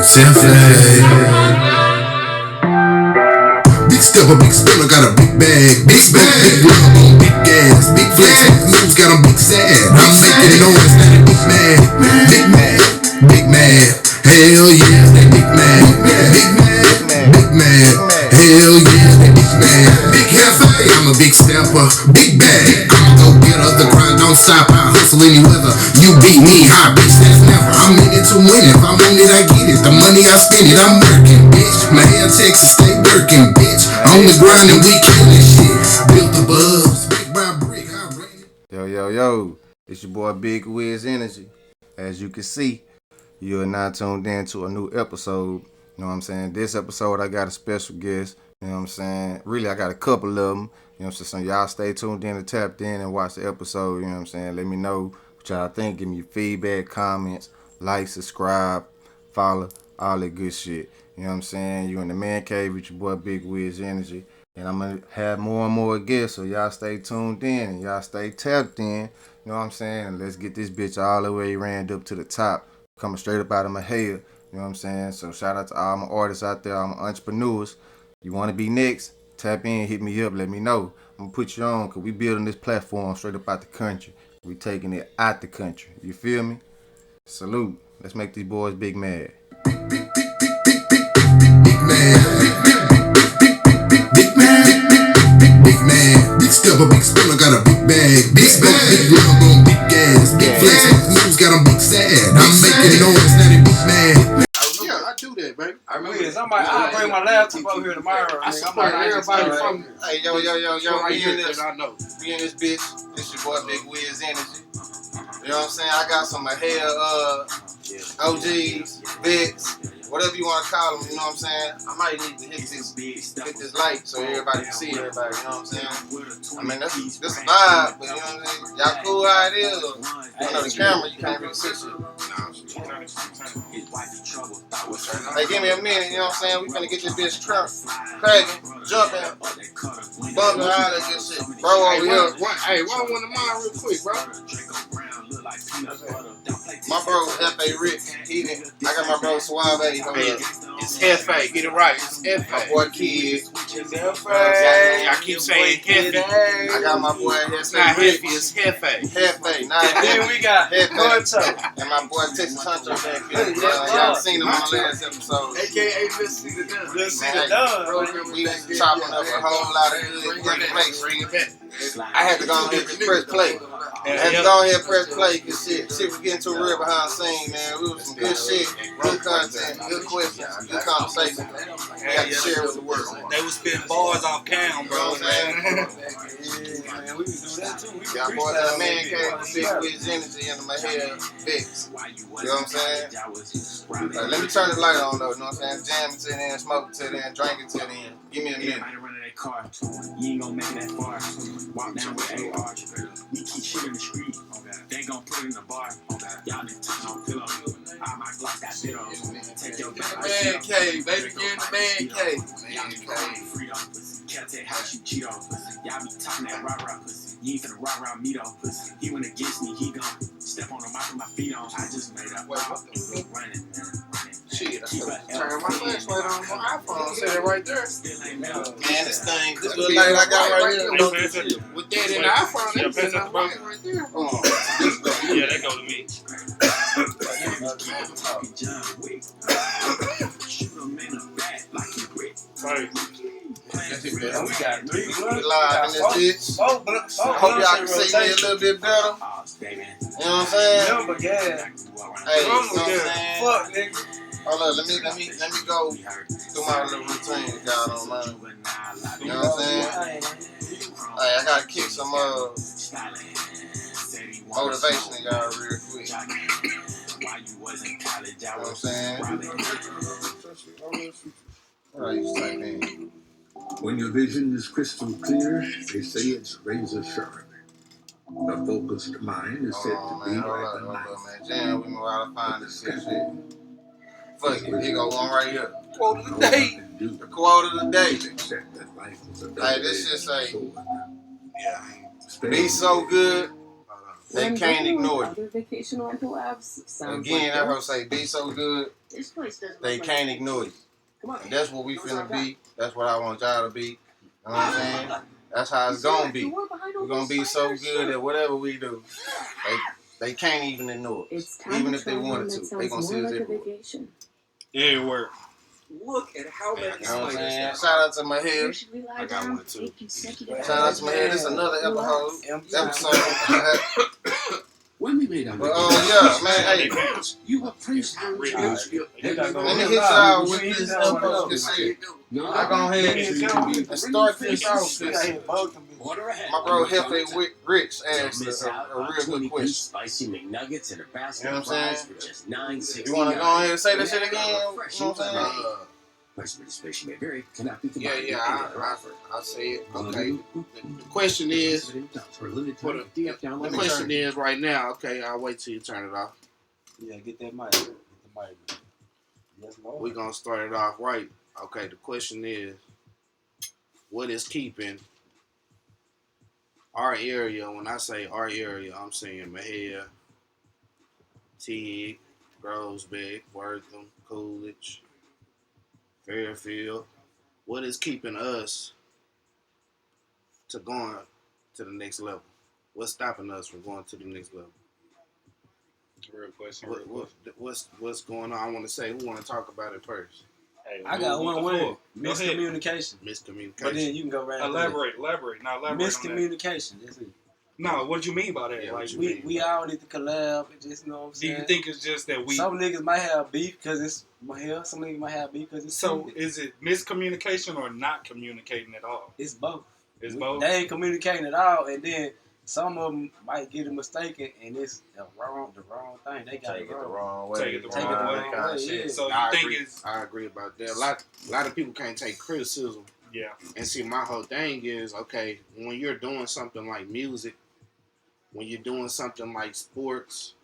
Big stepper, big spiller, got a big bag. Big bag, big rub on big gas. Big flex, moves got a big sad. I'm making noise, that big mad. Big mad, big mad. Hell yeah, that big mad. Big mad, big mad. Hell yeah, that big mad. Big hefe, I'm a big stepper. Big bag, go get her. The grind don't stop, I hustle any weather. You beat me, hot bitch, that's never. I'm in it to win. If I want it, I get it. The money I spend it, I'm working, bitch. My hair Texas stay working, bitch. On the grind and we killing shit. Built the buzz, brick by brick, I ran it. Yo, it's your boy Big Wiz Energy. As you can see, you are now tuned in to a new episode. You know what I'm saying? This episode, I got a special guest. You know what I'm saying? Really, I got a couple of them. You know what I'm saying? So y'all stay tuned in and tapped in and watch the episode. You know what I'm saying? Let me know what y'all think. Give me your feedback, comments, like, subscribe, follow, all that good shit. You know what I'm saying? You in the Mancave with your boy Big Wiz Energy. And I'm going to have more and more guests, so y'all stay tuned in and y'all stay tapped in. You know what I'm saying? And let's get this bitch all the way ran up to the top, coming straight up out of my head. You know what I'm saying? So shout out to all my artists out there, all my entrepreneurs. You want to be next? Tap in, hit me up, let me know. I'm going to put you on because we building this platform straight up out the country. We taking it out the country. You feel me? Salute. Let's make these boys big mad. Big stepper, big spiller, got a big bag. Big bag, big rub on big gas. Big flex, moves got a big sad. I'm making noise, that it big mad. Yeah, I do that, baby. I remember I'll bring my laptop over here tomorrow. I support everybody from. Hey, yo, we in this. I know. We in this bitch. This your boy Big Wiz Energy. You know what I'm saying? I got some hell OGs, Vicks, whatever you want to call them. You know what I'm saying? I might need to hit this light so everybody can see everybody. You know what I'm saying? I mean, this a vibe, but you know what I'm saying? Y'all cool how it is. I know the camera, you can't really see shit. Hey, give me a minute, you know what I'm saying? We finna get this bitch cracking, jumping, bumping, all that good shit. Bro over here. Hey, run one of mine real quick, bro. My bro, F.A. Rick, I got my bro Suave. It's Hefe, get it right. It's Hefe. My boy Kid. I keep saying Hefe. I got my boy It's not Hefe. Hefe, it's Hefe. Hefe, not Then we got Hefe. And my boy Texas Hunter back here. Y'all seen him on the last episode. AKA Let's See the Done. Let's See the Done. We chopping up a whole lot of good plays. I had to go on here and press play. I had to go on here and press play because shit was getting too real behind the scene, man. We was some good shit, good content, good questions, good conversation. We had to share with the world. They was spitting bars off cam, bro. You know what I'm Man, we can do that too. We got can boys in the freestyle Mancave with Big Wiz Energy under my hair, Vicks. You know what I'm saying? Let me turn the light on though, you know what I'm saying? Jam it to the end, smoke it to the end, drink it to the end. Give me a minute. You ain't gonna make that far. Walk down with AR. We keep shit in the street. They gon' put it in the bar. Y'all niggas touch on pillow. All my Glock got bit on. Take your back. Man cave, baby, get in the man cave. Y'all niggas freedom. Can't tell how she cheat on. Y'all be talking that rah-rah pussy. You ain't finna rah-rah me though. He went against me, he gon' step on the mic with my feet on. I just made up. Running. Shit, I should turn my flashlight on my iPhone. Say it right there. Man, this little light I got right here. With that in the iPhone, that's right there. Yeah, that go to me. Right. We got three We live in this bitch. I hope y'all can see me a little bit better. You know what I'm saying? Number gas. Hey, you know what I'm saying? Fuck, nigga. Hold on, let me go through my little routine if y'all don't mind. You know what I'm saying? Hey, I gotta kick some motivation in y'all real quick. You know what I'm saying? What I used to type in. When your vision is crystal clear, they say it's razor sharp. A focused mind is said to be like a knife. Man. Jam, we know how to find this shit. Fuck it, here go one right here. Quote of the day. The quote of the day. Except that life is a Hey, this shit say, sword. be so good They can't ignore you. Other vacation rental apps sounds Again, like I this. say be so good, This place doesn't they look like can't it. ignore you. Come on. And that's what we finna be. That's what I want y'all to be. You know what I'm saying? That's how it's gonna be. We're gonna be so good at whatever we do. They can't even ignore us. Even if they wanted to. They gonna see us everywhere. Everywhere. Look at how many You know what I'm saying? spiders Shout out to my head. I got one too. Shout out to my head. This is another episode. When we made our Yeah, man, hey. you were praised. Let me hit y'all with this episode. I go ahead and start this off. My bro Hefe Rich asked a real good question. Spicy McNuggets and a basket You know of what I'm fries saying? for just $9.69. You want to go ahead and say that shit again? You know what I'm saying? Price participation may vary. Cannot be Yeah, combined with yeah, any other offer. I say it. Okay. The question is, the question is right now. Okay, I'll wait till you turn it off. Yeah, get that mic. Get the mic. Yes, Lord. We're gonna start it off right. Okay, the question is, what is keeping our area? When I say our area, I'm saying Mahia, Teague, Groesbeck, Wortham, Coolidge, Fairfield. What is keeping us to going to the next level? What's stopping us from going to the next level? Real question. What's going on? I want to say, who want to talk about it first? Hey, I got one word. Go ahead. Miscommunication. Miscommunication. But then you can go right Elaborate. Now elaborate on that. Miscommunication. That's it. No, what do you mean by that? Yeah, like, We all need to collab. And just, you know what I'm do saying? you think it's just that we? Some niggas might have beef because it's my hair. Some niggas might have beef because it's So stupid. is it miscommunication or not communicating at all? It's both. It's both. They ain't communicating at all, and then some of them might get it mistaken, and it's the wrong thing. They got Take it it the wrong. wrong way. Take it the Take it the wrong way. wrong Kind of way, shit. yeah. So you I think agree. it's I agree about that. A lot of people can't take criticism. yeah. And see, my whole thing is, okay, when you're doing something like music, when you're doing something like sports,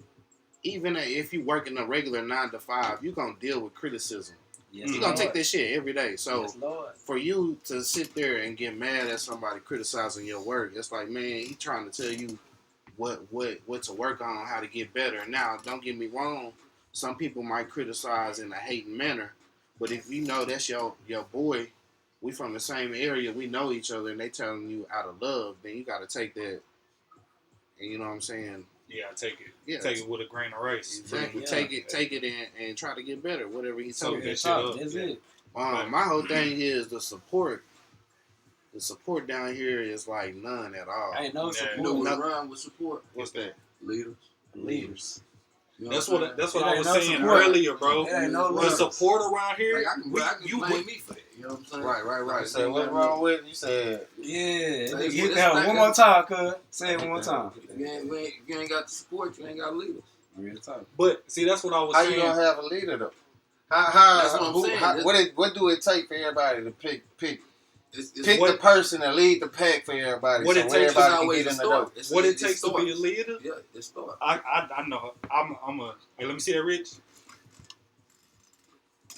even if you work in a regular 9 to 5, you're going to deal with criticism. Yes, You're going to Lord. take that shit every day. So Yes, Lord. for you to sit there and get mad at somebody criticizing your work, it's like, man, he trying to tell you what to work on, how to get better. Now, don't get me wrong, some people might criticize in a hating manner, but if you know that's your boy, we from the same area, we know each other, and they telling you out of love, then you got to take that, and you know what I'm saying? Yeah, take it. Yeah. Take it with a grain of rice. Exactly. Yeah. Take it and try to get better, whatever he So told you. that shit up. That's Yeah. it. My whole thing is the support. The support down here is like none at all. Ain't no Yeah. support. You know what's wrong with support? What's that? Leaders. Leaders. You know That's I'm what saying? I Ain't was no saying support. earlier, bro. It ain't no The love. support around here, Like, I can you blame me for that. You know what I'm saying? Right. You said, what's wrong with it? You said, Yeah. Like, Nigga, hit it's that like one that. more time, cuz. Say it one more time. If you ain't got the support, you ain't got leaders. Real talk. But see, that's what I was how saying. you gonna have a leader though? How That's what I'm saying. what do it take for everybody to pick It's the person to lead the pack for everybody, What so it takes is everybody can always get a in the start. door? What it takes to be a leader, Yeah, it starts. I know. Hey, let me see that, Rich.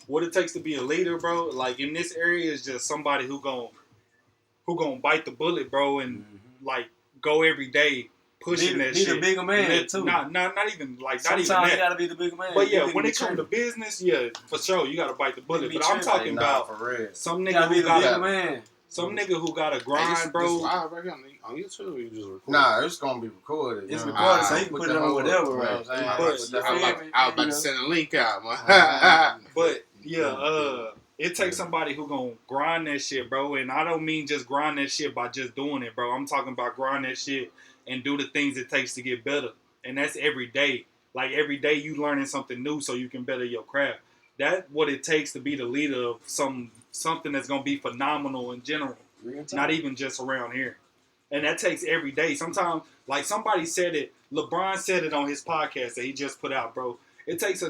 What it takes to be a leader, bro. Like in this area, is just somebody who gon' bite the bullet, bro, and like go every day pushing that Be shit. the bigger man, too. Not even like Sometimes not even you that. gotta be the bigger man. But yeah, You when be it comes to trending. business, yeah, for sure, you gotta bite the bullet. be But I'm trending. talking about for real. some You nigga gotta be who the got bigger man. some nigga who got to Hey, grind, bro. This live right here on YouTube, or you just record? Nah, it's gonna be recorded. It's you know? recorded, so I you can put put the it on whole- whatever, you know what I'm right? saying? But- I put the I was whole- about to send a link out, man. But yeah, it takes somebody who gonna grind that shit, bro. And I don't mean just grind that shit by just doing it, bro. I'm talking about grind that shit and do the things it takes to get better. And that's every day. Like every day you learning something new so you can better your craft. That's what it takes to be the leader of something that's gonna be phenomenal in general. Real talk. Not even just around here. And that takes every day. Sometimes, like somebody said it, LeBron said it on his podcast that he just put out, bro. It takes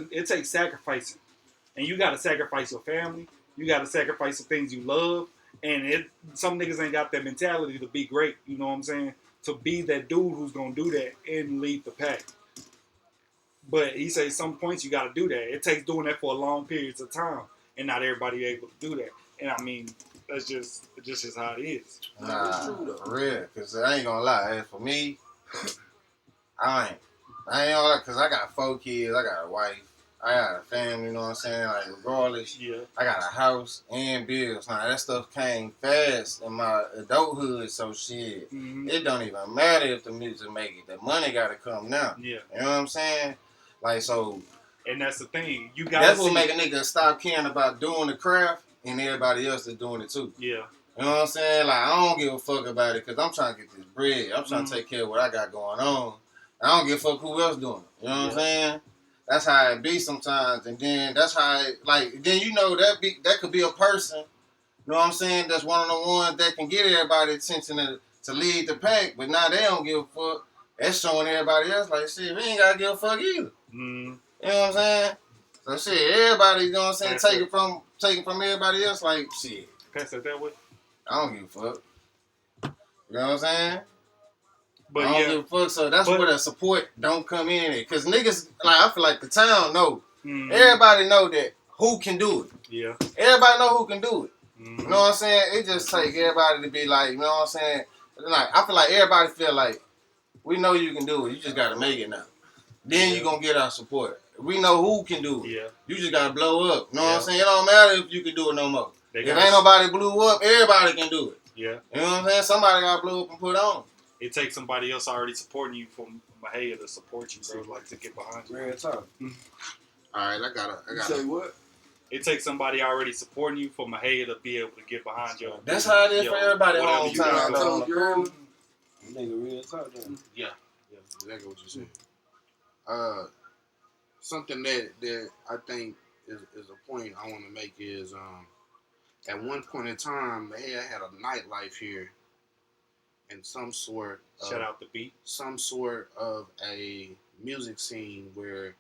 sacrificing. And you gotta sacrifice your family. You gotta sacrifice the things you love. And some niggas ain't got that mentality to be great, you know what I'm saying? To be that dude who's gonna do that and lead the pack. But he says some points you gotta do that. It takes doing that for a long periods of time. And not everybody able to do that. And I mean, that's just how it is. Nah, for real. Cause I ain't gonna lie. As for me, I ain't all that because I got 4 kids. I got a wife. I got a family. You know what I'm saying? Like regardless, Yeah. I got a house and bills. Now that stuff came fast in my adulthood. So shit, it don't even matter if the music make it. The money gotta come now. Yeah. You know what I'm saying? Like so. And that's the thing. You gotta That's what make a nigga stop caring about doing the craft and everybody else is doing it too. Yeah. You know what I'm saying? Like, I don't give a fuck about it because I'm trying to get this bread. I'm trying to take care of what I got going on. I don't give a fuck who else doing it. You know what I'm saying? That's how it be sometimes. And then that's how it, like, then you know that could be a person, you know what I'm saying, that's one of the ones that can get everybody attention to lead the pack, but now they don't give a fuck. That's showing everybody else, like, shit, we ain't got to give a fuck either. You know what I'm saying? So, shit, everybody, you know what I'm saying, take it from everybody else, like, shit. Pass it that way. I don't give a fuck. You know what I'm saying? But I don't give a fuck. So that's where the support don't come in. Because niggas, like, I feel like the town know. Everybody know that who can do it. Yeah. Everybody know who can do it. You know what I'm saying? It just take everybody to be like, you know what I'm saying? Like, I feel like everybody feel like, we know you can do it. You just got to make it now. Then you going to get our support. We know who can do it. Yeah. You just got to blow up. You know what I'm saying? It don't matter if you can do it no more. If gotta, ain't nobody blew up, everybody can do it. Yeah. You know what I'm saying? Somebody got to blow up and put on. It takes somebody else already supporting you from ahead to support you, bro. Like to get behind you. Real talk. All right, I gotta. Say what? It takes somebody already supporting you from ahead to be able to get behind you. That's how it is for everybody all the time. Nigga, real talk. Yeah, exactly what you said. Something that I think is a point I want to make is at one point in time they had a nightlife here. And some sort of a music scene where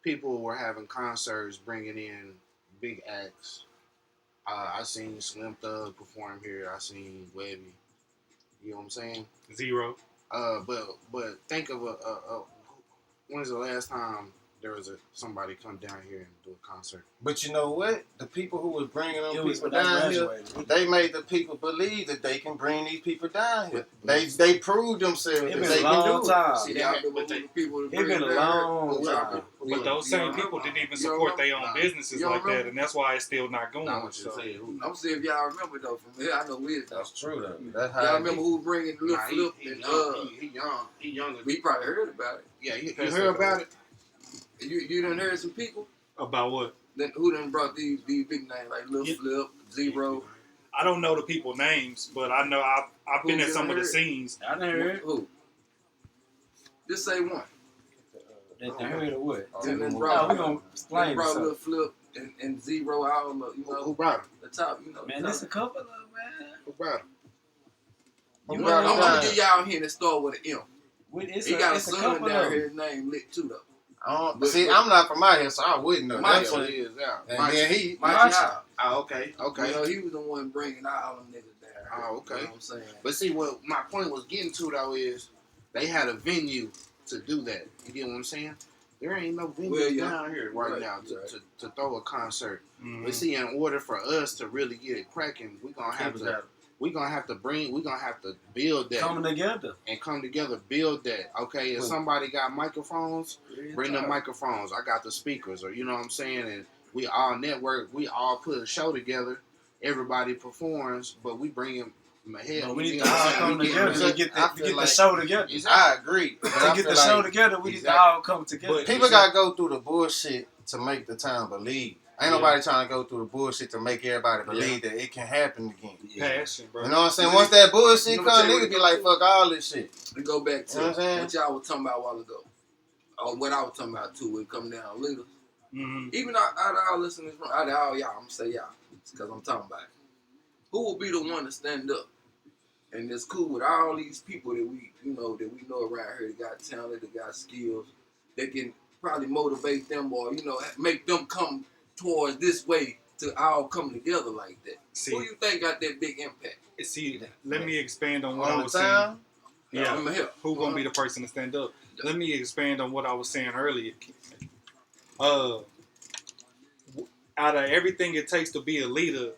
people were having concerts, bringing in big acts. I seen Slim Thug perform here. I seen Webby. You know what I'm saying? Zero. But think of when's the last time there was somebody come down here and do a concert? But you know what? The people who was bringing them people down here, they made the people believe that they can bring these people down here. They proved themselves that they can do it. See, it's been a long time. But those same people didn't even support their own businesses like that, and that's why it's still not going. I'm saying if y'all remember though. From here, I know we. That's true though. That's how y'all remember who bringing the little flip and he young. We probably heard about it. Yeah, you heard about it. You done heard some people about what? Who done brought these big names like Lil Flip, Zero? I don't know the people names, but I know I've been at some of the scenes. I done heard who. Just say one. That they heard of what? And then we gonna explain. Brought Lil Flip and Zero out. You know who brought him? The top. You know, man, there's a couple of them, man. Who brought him? I'm gonna get y'all here and start with an M. He got a son down here named Lit too though. See, I'm not from out here, so I wouldn't know. That's what it is. Yeah. And then he. Okay. You know, he was the one bringing all them niggas down. Oh, okay. You know what I'm saying? But see, what my point was getting to though is they had a venue to do that. You get what I'm saying? There ain't no venue down here right now to throw a concert. But see, in order for us to really get it cracking, we're gonna have to build that. Come together, build that. Okay, if somebody got microphones, bring the microphones. I got the speakers, or you know what I'm saying, and we all network, we all put a show together. Everybody performs, but we bring them ahead. No, we need to all come together to get the show together. I agree. To get the show together, we need to all come together. But people gotta go through the bullshit to make the town believe. Ain't nobody trying to go through the bullshit to make everybody believe that it can happen again. Passion, bro. You know what I'm saying? Once that bullshit comes, niggas be like, fuck all this shit. We go back to what y'all was talking about a while ago. Or what I was talking about too, it come down little. Even out of our listeners, out of all y'all, I'm gonna say y'all, because I'm talking about it. Who will be the one to stand up? And it's cool with all these people that we know around here that got talent, that got skills, that can probably motivate them or, make them come towards this way to all come together like that. See, who you think got that big impact? See, let me expand on what I was saying. Yeah, who gonna be the person to stand up? Let me expand on what I was saying earlier. Out of everything it takes to be a leader,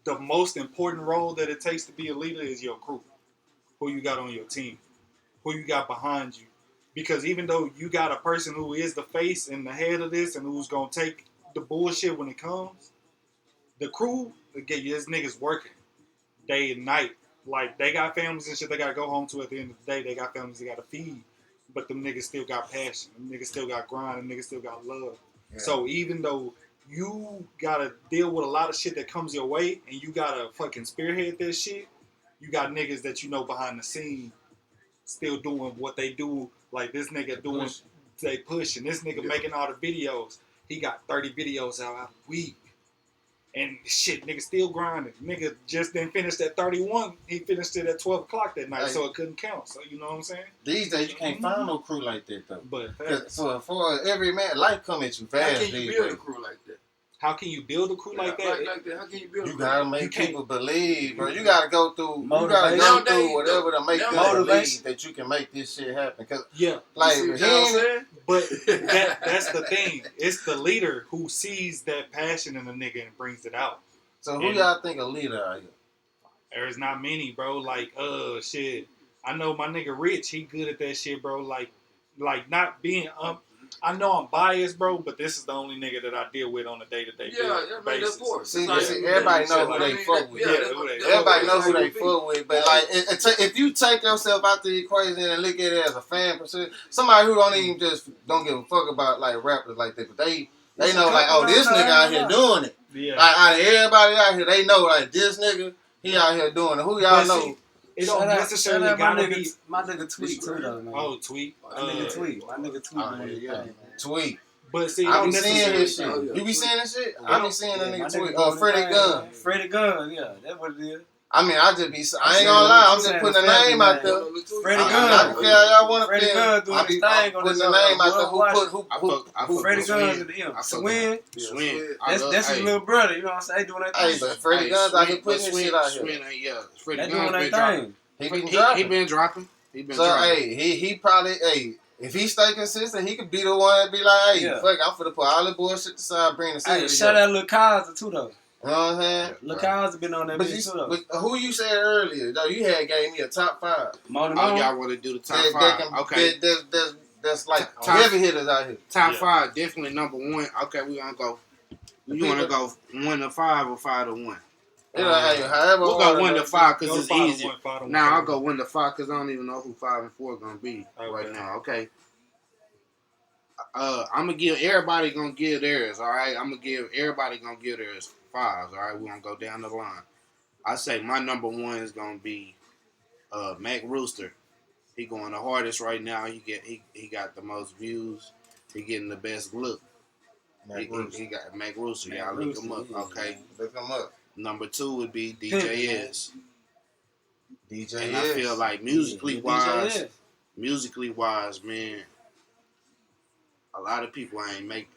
the most important role that it takes to be a leader is your crew. Who you got on your team, who you got behind you. Because even though you got a person who is the face and the head of this and who's gonna take the bullshit when it comes, the crew, again, this niggas working day and night. Like, they got families and shit they gotta go home to at the end of the day. They got families they gotta feed. But them niggas still got passion. Them niggas still got grind. Them niggas still got love. Yeah. So even though you gotta deal with a lot of shit that comes your way and you gotta fucking spearhead that shit, you got niggas that you know behind the scene still doing what they do. Like this nigga doing, they pushing. This nigga making all the videos. He got 30 videos out a week. And shit, nigga still grinding. Nigga just didn't finish that 31. He finished it at 12 o'clock that night, so it couldn't count. So you know what I'm saying? These days you can't find no crew like that though. But so for every man, life come at you fast. How can you build a crew like that? How can you build a crew like that? Like that? How can you build a crew? You gotta make people believe, bro. You gotta go through. Motivation. You gotta go through whatever to make them motivation. believe that you can make this shit happen. Cause like but that's the thing. It's the leader who sees that passion in the nigga and brings it out. So who y'all think a leader out here? There's not many, bro. Like, shit. I know my nigga Rich, he good at that shit, bro. Like not being I know I'm biased, bro, but this is the only nigga that I deal with on a day-to-day basis. Of course. See, everybody know who they fuck with. Everybody know who they fuck with. But like, if you take yourself out the equation and look at it as a fan, somebody who don't give a fuck about like rappers like that, but they know like, oh, this nigga out here doing it. Yeah. Like out of everybody out here, they know like this nigga, he out here doing it. Who y'all know? It don't necessarily gotta be. My nigga Tweet too though, man. Oh, Tweet. My nigga Tweet. Tweet. But see, I be seeing his shit. You be seeing this shit? I be seeing a nigga Tweet. Freddie Gunn. Freddie Gunn, yeah, that's what it is. I mean, I ain't gonna lie, I'm just putting a name out there. Freddie Gunn. I don't care how y'all want to Freddie Gunn doing his thing on putting the name out there. Who Freddie Gunn to him. Swin. That's his little brother, you know what I'm saying? They doing that thing. Hey, but Freddie Gunn's out here putting his shit out here. They doing that thing. He been dropping. He probably, if he stay consistent, he could be the one that be like, fuck, I'm finna put all the bullshit aside, bring the city. Shout out Lil Kaiser too though. You know what I'm saying? Lil Kaiser been on that bitch too though. But who you said earlier though? You had gave me a top 5. Y'all want to do the top 5? Okay. That's like heavy hitters out here. Top 5, definitely number 1. Okay, we gonna go. You want to go 1 to 5 or 5 to 1? However, we'll go 1 to 5 because it's easy. Now I'll go 1 to 5 because I don't even know who 5 and 4 gonna be right now. Okay. I'm gonna give everybody gonna give theirs. All right. I'm gonna give everybody gonna give theirs 5s. All right. We're gonna go down the line. I say my number 1 is gonna be Mac Rooster. He going the hardest right now. He got the most views. He getting the best look. He got Mac Rooster. Y'all look him up. Okay. Look him up. Number 2 would be DJS. DJS. And I feel like musically wise, man, a lot of people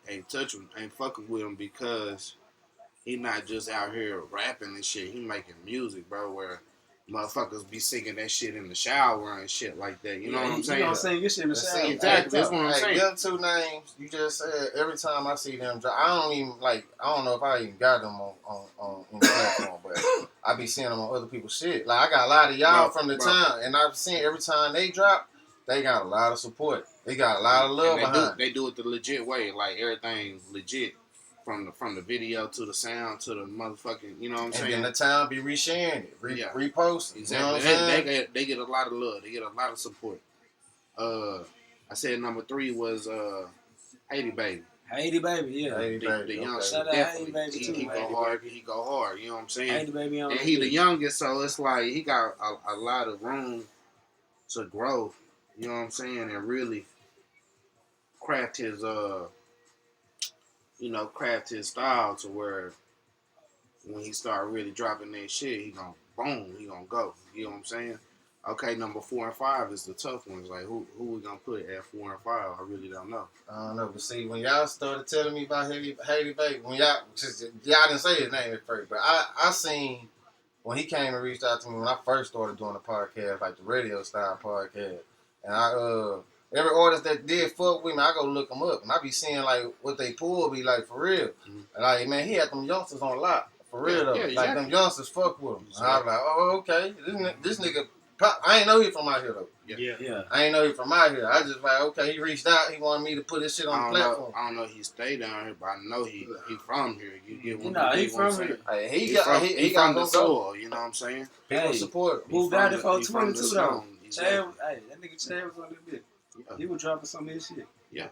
ain't touch him, ain't fucking with him because he not just out here rapping and shit. He making music, bro, where motherfuckers be singing that shit in the shower and shit like that. You know what I'm saying? You gonna sing your shit in the shower. Exactly. That's what I'm saying. Them 2 names you just said, every time I see them, I don't know if I even got them on the platform, but I be seeing them on other people's shit. Like, I got a lot of y'all from the town, and I've seen every time they drop, they got a lot of support. They got a lot of love behind. They do it the legit way. Like, everything's legit. From the video to the sound to the motherfucking, you know what I'm saying? And then the town be resharing it, reposting. Exactly. You know what I'm saying? They get a lot of love. They get a lot of support. I said number 3 was Haiti Baby. Haiti Baby, yeah. The young shout out Haiti Baby too. He go hard. He go hard. You know what I'm saying? Haiti Baby on. And he the youngest, so it's like he got a lot of room to grow. You know what I'm saying? And really craft his craft his style to where when he start really dropping that shit, he gonna go. You know what I'm saying? Okay, number 4 and 5 is the tough ones. Like who we gonna put at 4 and 5? I really don't know. I don't know, but see, when y'all started telling me about Haiti Baby, when y'all didn't say his name at first, but I seen when he came and reached out to me when I first started doing the podcast, like the radio style podcast, and every artist that did fuck with me, I go look them up, and I be seeing like what they pull be like for real. Mm-hmm. And like, man, he had them youngsters on lock for real though. Yeah, exactly. Like them youngsters fuck with him. Exactly. And I was like, oh, okay, this nigga I ain't know he from out here though. Yeah. I ain't know he from out here. I just like, okay, he reached out. He wanted me to put his shit on the platform. I don't know he stayed down here, but I know he from here. You get what He I'm from saying? here. Hey, He got from the no soil, you know what I'm saying? People support. Who got it for He from 22 the though? stone. Chad, hey, that nigga Chad was on that bit. Yeah. He was dropping some of his shit. Yeah,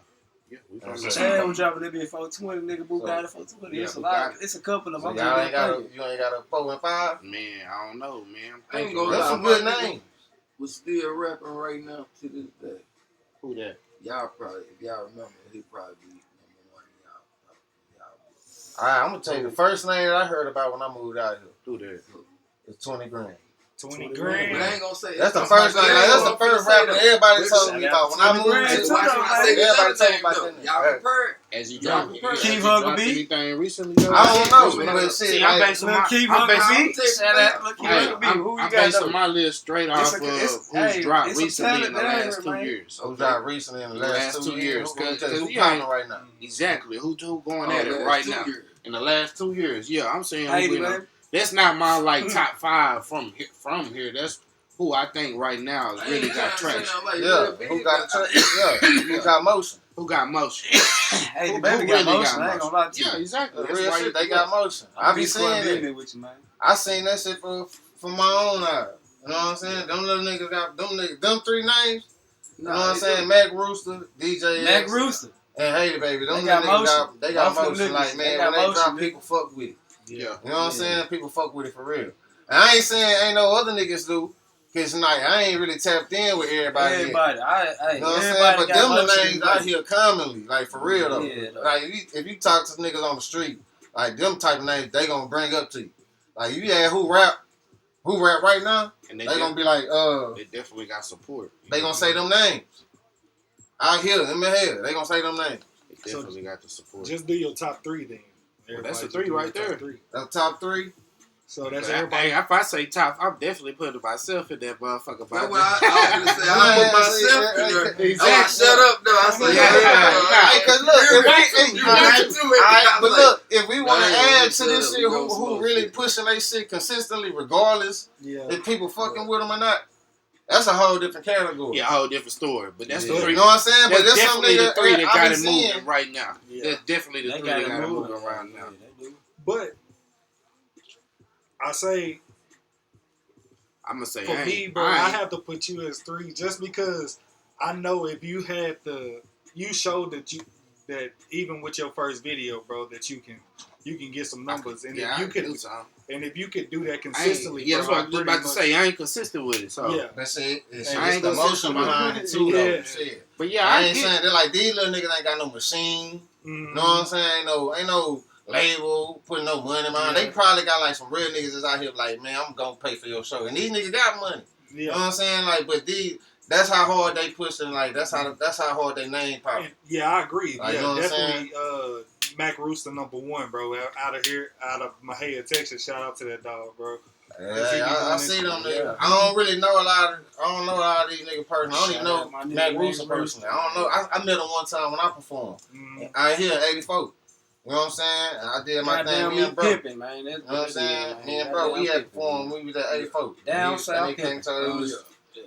we from That's the it. Chad stone. was dropping that bit 420. Nigga Boo got it 420. Yeah, It's a Boo lot. got it. It's a couple of So them. y'all ain't got you ain't got a 4 and 5. Man, I don't know, man. I ain't I'm gonna That's lie, some good my nigga names. was still rapping right now to this day. Who that? Y'all probably, if y'all remember, he probably be number one in y'all. All right, I'm gonna tell you the first name that I heard about when I moved out here. Who that? It's 20 grand. 20 But I grand. ain't gonna say That's the first name. That's the first rapper everybody told me about. When I moved grand, here, too, Watch when I say this everybody other told me name about though. that. Y'all prepared? As he Yeah. dropped, Keith has he Huckabee? dropped anything recently? I don't know, That's what but shit, See, I'm like, basing Lil my, Keith I'm basing, Huckabee. Shout out Lil Keith Huckabee. Who you I'm got basing though? my list straight off of who's dropped it's some recently in talent the down last here, 2 man. years. who dropped recently in the last 2 years? Who Cause popping right now? Exactly. Who going Oh, at it last right 2 now? years. In the last 2 years, yeah, I'm saying Hey, who been man. that's not my like top 5 from here. That's who I think right now has I really ain't got trying to say traction. nothing like Yeah, Lil Big, who got but- who got motion? Who got motion? Hey, the Who baby really got motion. I ain't gonna lie to you. Yeah, exactly. The That's real why shit, they got motion. I be seeing it. with you, man. I seen that shit from my own eyes. You know what I'm saying? Them little niggas got them 3 names. You know what I'm saying? Mac Rooster, DJ Mac X, Rooster. and Hater Baby. Them They little got niggas motion. they got Both of them motion. niggas, Like, they man, got when they motion, drop, nigga. people fuck with it. Yeah. You know what I'm saying? People fuck with it for real. And I ain't saying ain't no other niggas do. Cause like I ain't really tapped in with everybody. Yet. Everybody. You know what I'm saying? Everybody But got them the motion. names I hear commonly, like for real though. Yeah, though. Like if you talk to niggas on the street, like them type of names, they gonna bring up to you. Like you ask who rap right now, And they gonna be like, they definitely got support. they gonna say them names. I hear them in my head. They gonna say them names. They definitely got the support. Just do your top 3 then. Well, that's Everybody a just 3 do your right top there. 3. That's top 3. So that's But everybody. if I say top, I'm definitely putting myself in that motherfucker. That's what I was gonna say. I put myself in there. Exactly. I shut up though. I said, Hey, cause look, but look, if we want to Nah, I add ain't to gonna this shut shit, up. We who gonna smoke really shit. pushing their shit consistently, regardless Yeah. if people fucking with them or not, that's a whole different category. Yeah, a whole different story. But that's the You 3. know what I'm saying? But That's there's some definitely the nigga 3 that I got be it seeing. moving right now. Yeah. That's definitely the They 3 got that it got it moving moving right now. They do. But I say I'm gonna say, for I me, ain't- bro, I I ain't- have to put you as 3 just because I know if you had you showed that even with your first video, bro, that you can get some numbers, and yeah, if you I could do something. and if you could do that I ain't- consistently, yeah, bro, that's what I I was just pretty about to much- say. I ain't consistent with it, so Yeah. That's it. It's I the ain't gonna say motion something. behind it too, though. Yeah. Shit. But yeah, I I ain't get saying they're like these little niggas ain't got no machine. Mhm. You know what I'm saying? Ain't no label putting no money behind. Yeah. They probably got like some real niggas that's out here like, man, I'm gonna pay for your show, and these niggas got money. You know what Yeah. I'm saying? Like, but that's how hard they pushing. Like, that's how hard they name pop. And, yeah, I agree. Like, you Yeah, know what I'm definitely. Mac Rooster #1, bro. Out of Mancave, Texas. Shout out to that dog, bro. I see them niggas. Yeah. I don't really know a lot of these niggas personally. I don't even Shout know out my nigga Mac Mac Rooster Rooster. personally. I don't know. I met him one time when I performed. Mhm. I here in '84. You know what I'm saying? I did my thing. Goddamn, Me and bro. pimping, man. That's You know what I'm saying? Me and bro, we had performed. We was at 84. Down And he south came to it was. Yeah.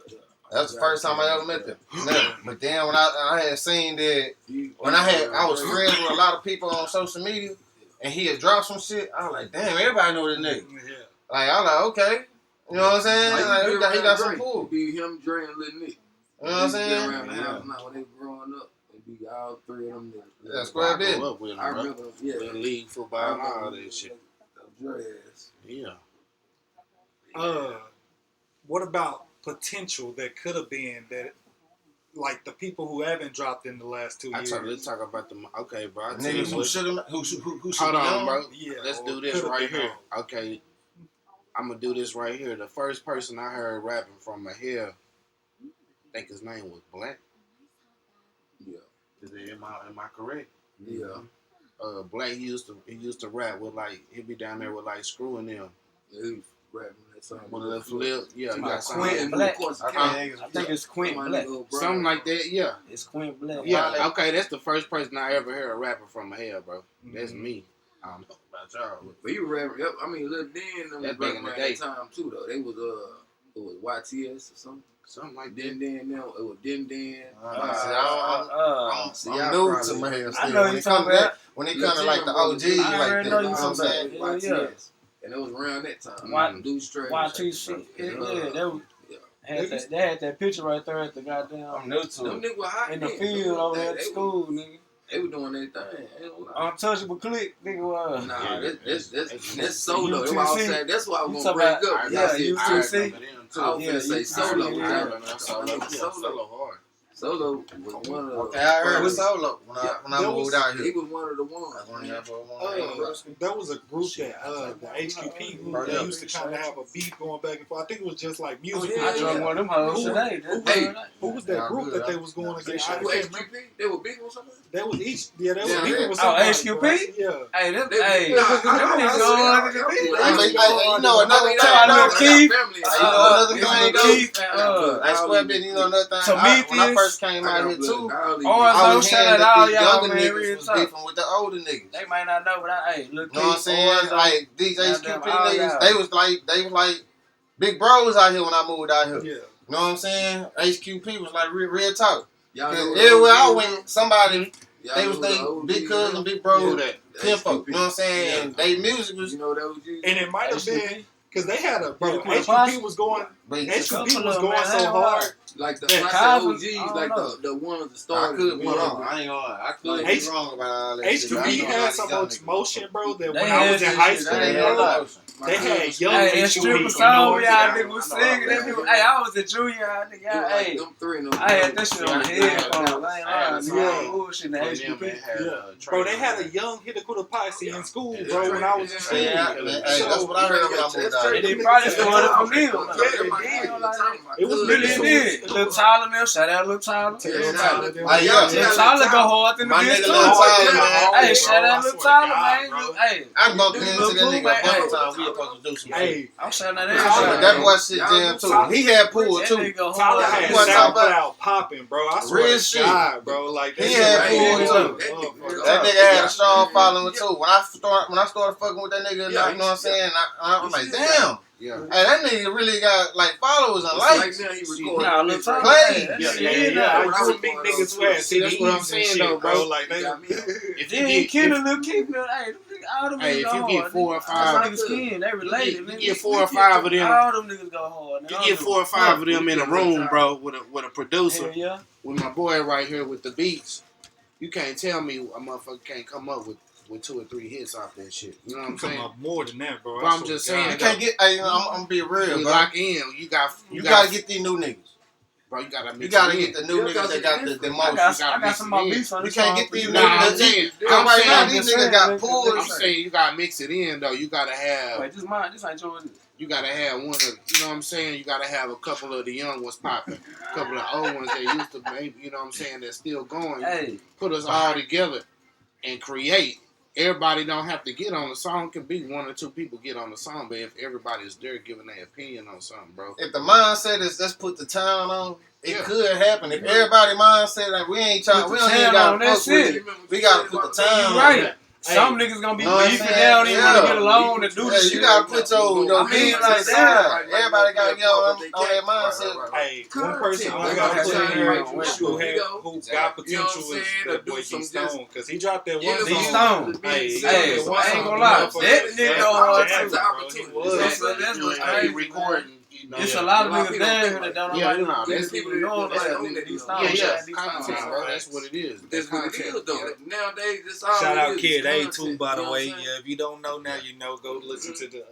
That's the first time I ever met them. Never. But then when I had seen that, when I was friends with a lot of people on social media, and he had dropped some shit, I was like, damn, everybody know this nigga. Yeah. Like, I was like, okay. You know what I'm saying? Like, he got some It cool. be him, Dre, and Lil Nick. You know what I'm They saying? around the house now when they growing up. They be all 3 of them niggas. Yeah, square I bit. grew up with him, I bro. remember, yeah. In league football and all that shit. Dre ass. Yeah. What about potential that could have been that, like the people who haven't dropped in the last 2 years? Let's talk about the. Okay, bro. I tell Niggas you who what. should Hold be on, bro. Yeah, Let's or do this could've right been here. Okay. I'm gonna do this right here. The first person I heard rapping from here, I think his name was Black. Yeah. Am I correct? Yeah. Black he used to rap with like he'd be down there with like Screw and them. Yeah, he was rapping that song. With a little flip. Yeah, he got Quentin something. Black. I I think it's Quentin Black. Something like that, yeah. It's Quentin Black. Yeah, okay, that's the first person I ever heard rapping from here, bro. That's Mhm. me. I don't know about y'all. But he was rapping. I mean, Lil D and them was That's back rapping in the around day. that time too, though. They was It was YTS or something. Something like that. Then now it was then. I'm new to my hair I still. know When you it comes talking to about. that, when it comes to like the OG, I like that, already you know know you what I'm saying? talking about. YTS. And it was around that time. Y- Loose Trash. YTC. Yeah, that was. They had that picture right there at the goddamn. I'm new to Them it. niggas were hot In the then. field over there at They school, nigga. They were doing their thing. Ain't no lie. Untouchable Click, nigga. Was. Nah, that's solo. UTC. That's why I was saying. That's why I was You gonna bring talking up. about- Y'all yeah, said UTC. I was gonna say solo. Yeah. Solo hard. Solo was one of the. Okay, I heard Solo when I that moved was- out He here. was one of the ones. There was a group that the HQP group that used to kind of have a beef going back and forth. I think it was just like music. Oh, yeah. I drunk one of them hoes Who- today. Who was that Y'all group good, that huh? they was going against? Who I can't remember. HQP? They were big or something. That was each. Yeah, they was Yeah, beefing yeah. with Oh, somebody. HQP? bro. Yeah. Hey, them, They- hey, Nah, them niggas going on to the beat. You know another thing, talking about though? Keith? You know another thing, though? Keith, I swear, bitch, you know another thing. When I Prometheus. first came out here, too, I was shout hearing out that all these y'all, younger man, niggas real was talk. beefing with the older niggas. They might not know, but look, You know what I'm saying? Like, these HQP all niggas, y'all. they was like big bros out here when I moved out here. Yeah. You know what I'm saying? HQP was like real talk. Y'all Cause know everywhere I the went, somebody, Y'all they know was the they OG, big cousin, yeah. big bro, Yeah. that Pimpo. You know what I'm saying? Yeah. And they music was, You know that was you. And it might have been because they had a bro. Yeah, HQP was going. but HQP was man, going I so ain't hard. Like the Yeah, when I Calvin, say I OGs, don't like know. the ones that I started. could be one wrong. of I ain't gonna lie. I could Like, be wrong about all that shit. I HQP know had all so these young much niggas. motion, bro, that They when I was had in high this shit, school, they They had had bro, motion. they had young Hey, and HQP. stripper You song, know, y'all yeah, niggas was I know all singing. that. Hey, I was a junior, y'all nigga. It was Hey, like them three and them. I had that shit on the Yeah, headphones. yeah. I ain't I had lying. a Yeah, song bullshit in the HQP. Bro, they had a young Hitakuta Posse in school, bro, when I was in school. Yeah, hey, that's what I heard when I moved out And here. they probably started from them. It was Really So did. Lil Tyler now, shout out Lil Tyler. Lil Tyler, them- Hey, yeah. Lil Tyler go hard in the My bitch nigga too. Lil Tyler, man. Hey, shout out Bro, Lil I swear to Tyler, God, man. bro. Hey, I bumped Lil into that Pooh, nigga a man. bunch Hey. of times. We supposed to do some shit. Hey, I'm shouting at Tyler, everybody. That boy shit Y'all jam do too. Tyler. He had pool That too. nigga Tyler hard. had You wanna talk about- SoundCloud popping, bro. I swear Real to shit. God, bro. Like He that had shit pool right too. there. That nigga had a strong following too. When I started fucking with that nigga, Yeah, you know what I'm saying? I'm like, still damn. Yeah. Hey, that nigga really got like followers and likes. Now he Nah, recording Lil this Tyler. right Play. Hey, that Yeah, nigga yeah, in yeah. there. I When I used was to think going niggas on who had See, that's what I'm CDs saying, and though, shit, bro. bro. Like now. they. Got me. If Then he killing Lil Keith. Hey, them niggas, all them Hey, niggas if go you hard. get 4 or That's 5, niggas skin. They related. you nigga. get 4 or 5 of them. All them niggas go hard. You get 4 or 5 of them in a room, bro, with a producer, Hell yeah. with my boy right here with the beats. You can't tell me a motherfucker can't come up with 2 or 3 hits off that shit. You know what I'm Come saying? up more than that, bro. Bro, I I'm swear just to saying, God. You can't get. Hey, I'm gonna be real, We bro. lock in. You You gotta get these new niggas. bro. You gotta mix You gotta it get in. the new Yeah, niggas that got the I most. got, gotta I got mix some it more in. beats on You this can't song get for these you. new Nah, I'm niggas. saying, Cause right now I'm these just niggas saying, got nigga. pools. I'm saying you gotta mix it in though. You gotta have. Wait, this mine. This ain't yours. You gotta have one of, you know what I'm saying? You gotta have a couple of the young ones popping, a couple of the old ones that used to maybe, you know what I'm saying, that's still going. Hey, Put us all together and create. Everybody don't have to get on the song. It can be 1 or 2 people get on the song, but if everybody's there giving their opinion on something, bro. If the mindset is let's put the town on, it Yeah. could happen. If everybody mindset like we ain't trying, Put we the don't even town gotta on, that's fuck with it. it. We gotta put the town you on. right. Hey, Some niggas gonna be know what I'm beefing saying? down, even want to Yeah. get along and do Yeah, the you shit. gotta put your I mean, beat to like the that. side. Everybody gotta get on that mindset. Hey, one person Content. I gotta put in here Right, who right. got potential You know what I'm is saying? that Or boy do D some Stone, because he dropped that Yeah, one D song. Stone. Hey, Hey, that one I ain't song, gonna lie. motherfucker, That nigga hard jamming, too. bro. He was. That's what's Hey, crazy. recording. You know, It's yeah. a lot of A lot of niggas people down think here that like don't know Yeah, about you know, these that's people people know that's about on nigga that, D you Stone. know. Yeah, Shout yeah, out D Stone. content, bro. That's what it is. That's what it content. is though. Nowadays, it's all Shout out it is. Kid A It's too, content, by the you know way. what I'm Yeah, if you don't know now, you know. Go listen to the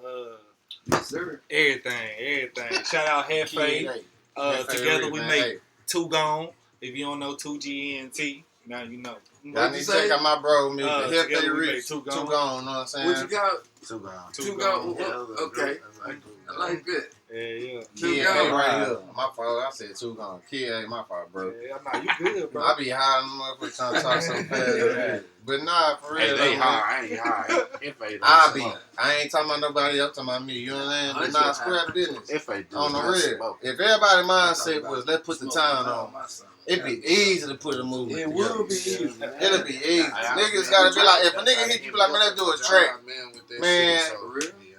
Yes, sir. everything. Shout out Hefe. Together we make 2 Gone. If you don't know 2GNT, now you know. Y'all need to check out my bro music. Hip Together They we Rich. make 2 Two Gone. gone, know what I'm saying? What you got? 2 gone. Two go. Okay. I like that. Yeah. Kid Gone. A right here. My fault. I said 2 gone. Kid A, my fault, bro. Yeah, nah, you good, bro. I be high on the motherfucker trying to talk so fast. But nah, for real. Hey, they though, high. I ain't high. If they I be. I ain't talking about nobody else, talking about me. You know what I'm saying? But nah, square business. If they do, On the not real. smoke. If everybody mindset was let's put the town on, it'd be easy to put a movie It together. will be easy. It'll be easy. Niggas gotta be like, if a nigga hit you, be like, man, let's do a track. Man,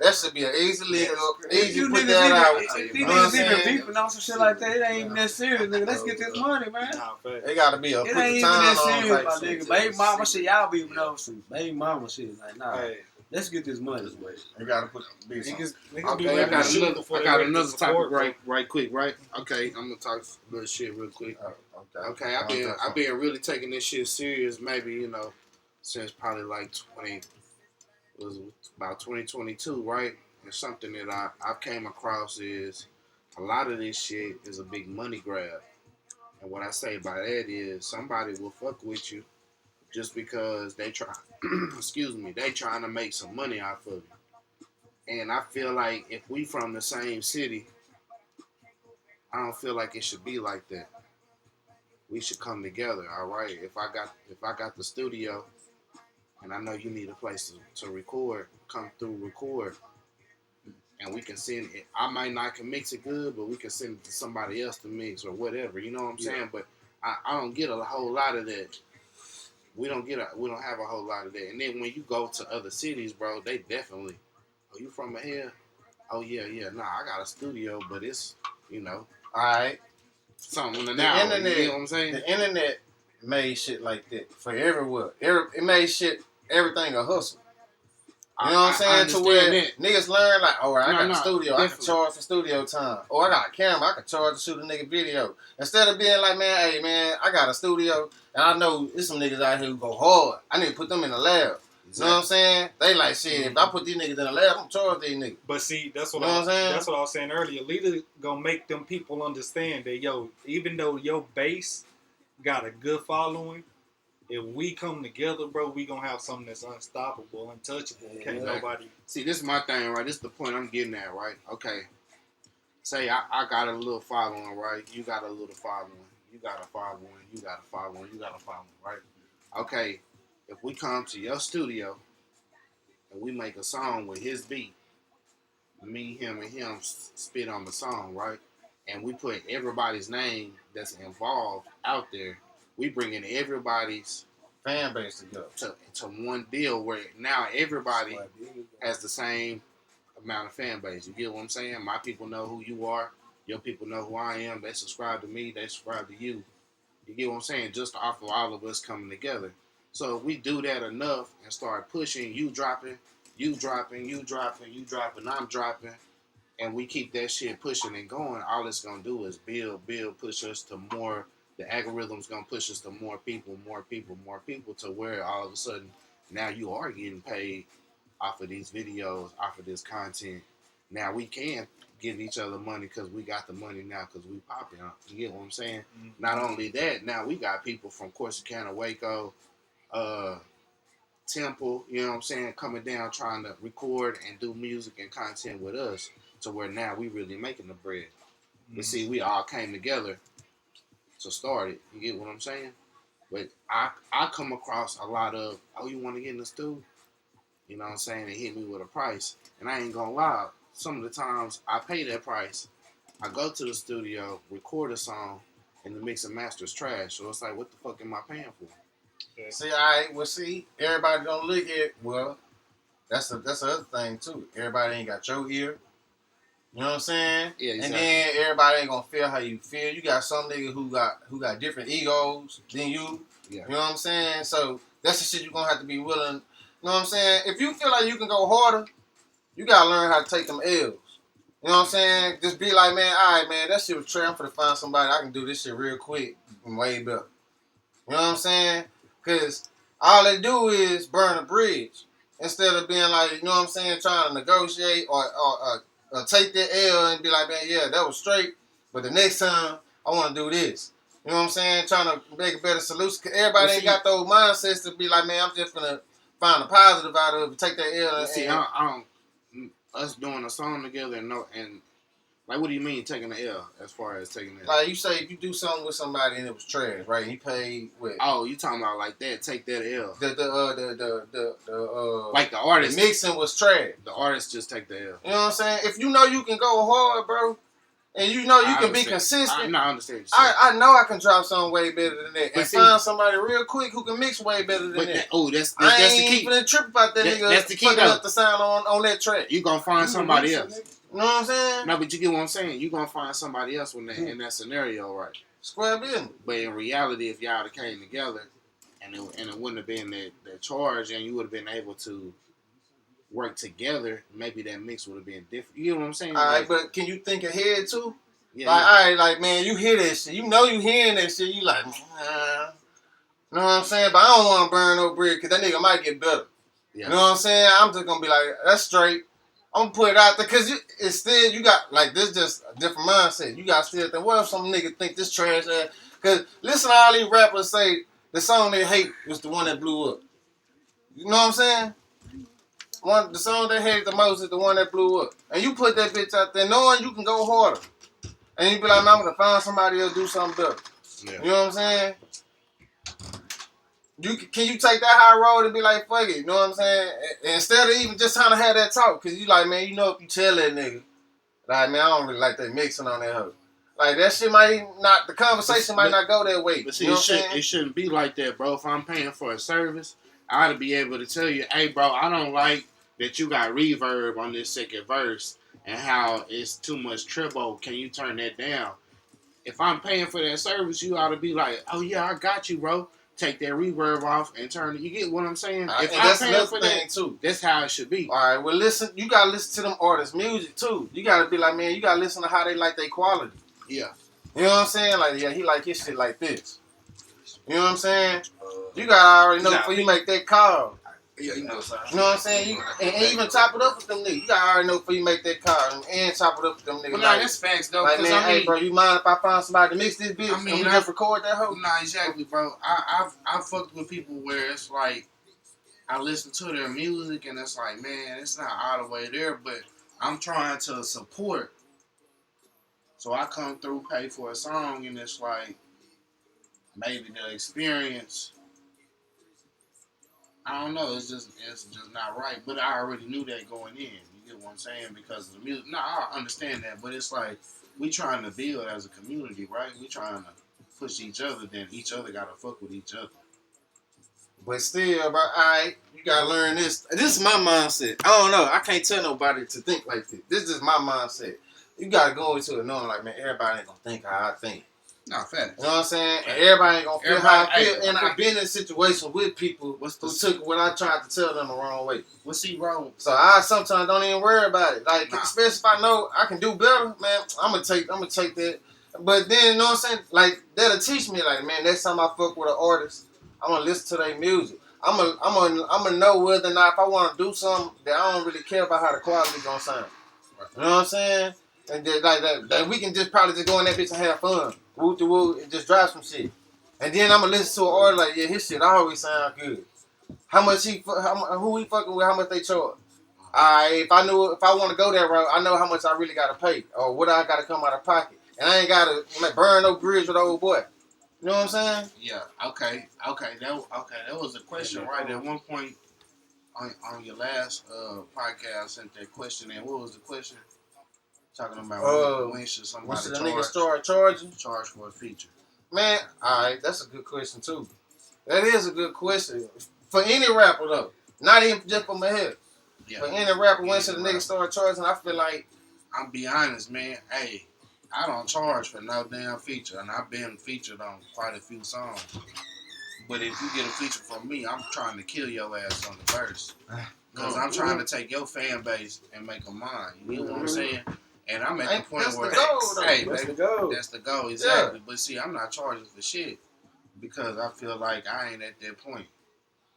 That should be an easy link up. Easy You put niggas that out. if You you know what I'm niggas even saying? beefing on some shit like that, it ain't even that serious, nigga. Let's get this money, man. Nah, fact. They gotta be a It put the ain't even time that on serious, type my shit. nigga. Baby mama shit, y'all beefing over some baby mama shit. Like, nah, Hey, let's get this money. They gotta put the business. niggas be Okay, I ready to got shoot another. before I they got ready to another support, topic right quick, right? Okay, I'm gonna talk a little shit real quick. Okay, I've been really taking this shit serious. Maybe since probably like 20. It was about 2022, right? And something that I came across is a lot of this shit is a big money grab. And what I say by that is somebody will fuck with you just because they try, excuse me, they trying to make some money off of you. And I feel like if we from the same city, I don't feel like it should be like that. We should come together, all right? If I got the studio and I know you need a place to record, come through record. And we can send it. I might not can mix it good, but we can send it to somebody else to mix or whatever. You know what I'm saying? But I don't get a whole lot of that. We don't have a whole lot of that. And then when you go to other cities, bro, they definitely. Oh, you from here? Oh yeah. Nah, I got a studio, but it's all right. Something The now. internet, You know what I'm saying? The internet made shit like that for everywhere. It made everything a hustle. You know what I'm saying? To where niggas learn like, all right, I got a studio, definitely. I can charge for studio time. Or I got a camera, I can charge to shoot a nigga video. Instead of being like, man, hey man, I got a studio and I know there's some niggas out here who go hard. I need to put them in the lab. Exactly. You know what I'm saying? They like shit. If I put these niggas in the lab, I'm charge these niggas. But see, that's what I'm saying. That's what I was saying earlier. Leader gonna make them people understand that even though your base got a good following, if we come together, bro, we gonna have something that's unstoppable, untouchable. Can't nobody. See, this is my thing, right? This is the point I'm getting at, right? Okay. Say I got a little following, right? You got a little following. You got a following. You got a following. You got a following, right? Okay. If we come to your studio and we make a song with his beat, me, him, and him spit on the song, right? And we put everybody's name that's involved out there. We bring in everybody's fan base together to one deal where now everybody has the same amount of fan base. You get what I'm saying? My people know who you are. Your people know who I am. They subscribe to me. They subscribe to you. You get what I'm saying? Just off of all of us coming together. So if we do that enough and start pushing, you dropping, I'm dropping, and we keep that shit pushing and going, all it's going to do is build, push us to more. The algorithm's going to push us to more people, to where all of a sudden now you are getting paid off of these videos, off of this content. Now we can give each other money because we got the money now because we popping. You get what I'm saying? Mm-hmm. Not only that, now we got people from Corsicana, Waco, Temple, you know what I'm saying, coming down trying to record and do music and content with us to where now we really making the bread. Mm-hmm. But see, we all came together to start it. You get what I'm saying? But I come across a lot of, oh, you want to get in the stew? You know what I'm saying? They hit me with a price. And I ain't gonna lie, some of the times I pay that price. I go to the studio, record a song, and the mix and master is trash. So it's like, what the fuck am I paying for? Okay. See, all right, well, see, everybody don't look at, well, that's the other thing, too. Everybody ain't got your ear. You know what I'm saying? Yeah, exactly. And then everybody ain't gonna feel how you feel. You got some niggas who got different egos than you. Yeah. You know what I'm saying? So that's the shit you're gonna have to be willing. You know what I'm saying? If you feel like you can go harder, you gotta learn how to take them L's. You know what I'm saying? Just be like, man, all right, man, that shit was trash. I'm finna find somebody I can do this shit real quick and way better. You know what I'm saying? Because all they do is burn a bridge instead of being like, you know what I'm saying, trying to negotiate or take that L and be like, man, yeah, that was straight, but the next time I want to do this. You know what I'm saying? Trying to make a better solution. Cause everybody ain't got those mindsets to be like, man, I'm just gonna find a positive out of it, take that L. And see, I don't. Us doing a song together and like, what do you mean taking the L as far as taking the L? Like you say, if you do something with somebody and it was trash, right? You paid what? Oh, you talking about like that? Take that L. Like the artist. The mixing was trash. The artist just take the L. You know what I'm saying? If you know you can go hard, bro, and you know you I can be understand. consistent. I understand. I know I can drop something way better than that, But and see- find somebody real quick who can mix way better than But that. that's I the ain't key. even trip about that nigga. That's the key, fucking though. up the sound on that track. You gonna find somebody You else. You know what I'm saying? No, but you get what I'm saying. You gonna find somebody else when in that scenario, right? Square business. But in reality, if y'all came together, and it wouldn't have been that charge, and you would have been able to work together, maybe that mix would have been different. You know what I'm saying? All right, Like, but can you think ahead too? yeah, Like, yeah. all right, like man, you hear that shit. You know you hearing that shit. You like, you know what I'm saying? But I don't want to burn no bridge because that nigga might get better. Yeah. You know what I'm saying? I'm just gonna be like, that's straight. I'm gonna put it out there because it's still you got like this just a different mindset. You got still think, what if some nigga think this trash ass? Because listen to all these rappers say the song they hate was the one that blew up. You know what I'm saying? The song they hate the most is the one that blew up. And you put that bitch out there knowing you can go harder. And you be like, man, I'm gonna find somebody else do something better. Yeah. You know what I'm saying? Can you take that high road and be like, fuck it, you know what I'm saying? And instead of even just trying to have that talk, because you like, man, you know if you tell that nigga, like, man, I don't really like that mixing on that hoe. Like, that shit might not, the conversation might not go that way. But see, you know what I'm saying? it shouldn't be like that, bro. If I'm paying for a service, I ought to be able to tell you, hey, bro, I don't like that you got reverb on this second verse and how it's too much treble. Can you turn that down? If I'm paying for that service, you ought to be like, oh, yeah, I got you, bro. Take that reverb off and turn it. You get what I'm saying? If And I'm that's paying another for thing, that, too. that's how it should be. All right, well, listen, you got to listen to them artists' music, too. You got to be like, man, you got to listen to how they like their quality. Yeah. You know what I'm saying? Like, yeah, he like his shit like this. You know what I'm saying? You got to already know before you make that call. Yeah, you know, son. You know what I'm saying? And even chop it up with them niggas. You got to already know before you make that call and chop it up with them niggas. Well, nah, that's facts, though. Like, man, I mean, hey, bro, you mind if I find somebody to mix this bitch and we just record that hoe? Nah, exactly, bro. I've fucked with people where it's like, I listen to their music and it's like, man, it's not all the way there, but I'm trying to support. So I come through, pay for a song, and it's like, maybe the experience, I don't know, it's just not right. But I already knew that going in. You get what I'm saying? Because of the music. No, I understand that, but it's like, we trying to build as a community, right? We trying to push each other, then each other got to fuck with each other. But still, bro, alright, you gotta learn this. This is my mindset. I don't know. I can't tell nobody to think like this. This is my mindset. You gotta go into it knowing like, man, everybody ain't gonna think how I think. Nah, facts. You know what I'm saying? And everybody ain't gonna feel how I feel. And I've been in situations with people who took what I tried to tell them the wrong way. What's he wrong? So I sometimes don't even worry about it. Like, especially if I know I can do better, man, I'm gonna take that. But then, you know what I'm saying? Like, that'll teach me, like, man, next time I fuck with an artist, I'm gonna listen to their music. I'm gonna know whether or not if I want to do something that I don't really care about how the quality gonna sound. You know what I'm saying? And then, like that we can just probably just go in that bitch and have fun, woo to woo, and just drive some shit. And then I'm gonna listen to an artist like, yeah, his shit always sound good. Who he fucking with? How much they charge? If I want to go that route, I know how much I really gotta pay or what I gotta come out of pocket, and I ain't gotta burn no bridge with the old boy. You know what I'm saying? Yeah. Okay. That was a question, right? At one point on your last podcast, I sent that question in. What was the question? Talking about when should somebody the nigga start charging? Charge for a feature. Man, alright, that's a good question too. That is a good question. For any rapper though. Not even just for my head. Yeah. For any rapper, when should the nigga start charging? I feel like, I'll be honest, man. Hey, I don't charge for no damn feature, and I've been featured on quite a few songs. But if you get a feature from me, I'm trying to kill your ass on the verse. Because I'm trying to take your fan base and make them mine. You know what I'm saying? And I'm at the point where, that's the goal, exactly. Yeah. But see, I'm not charging for shit because I feel like I ain't at that point.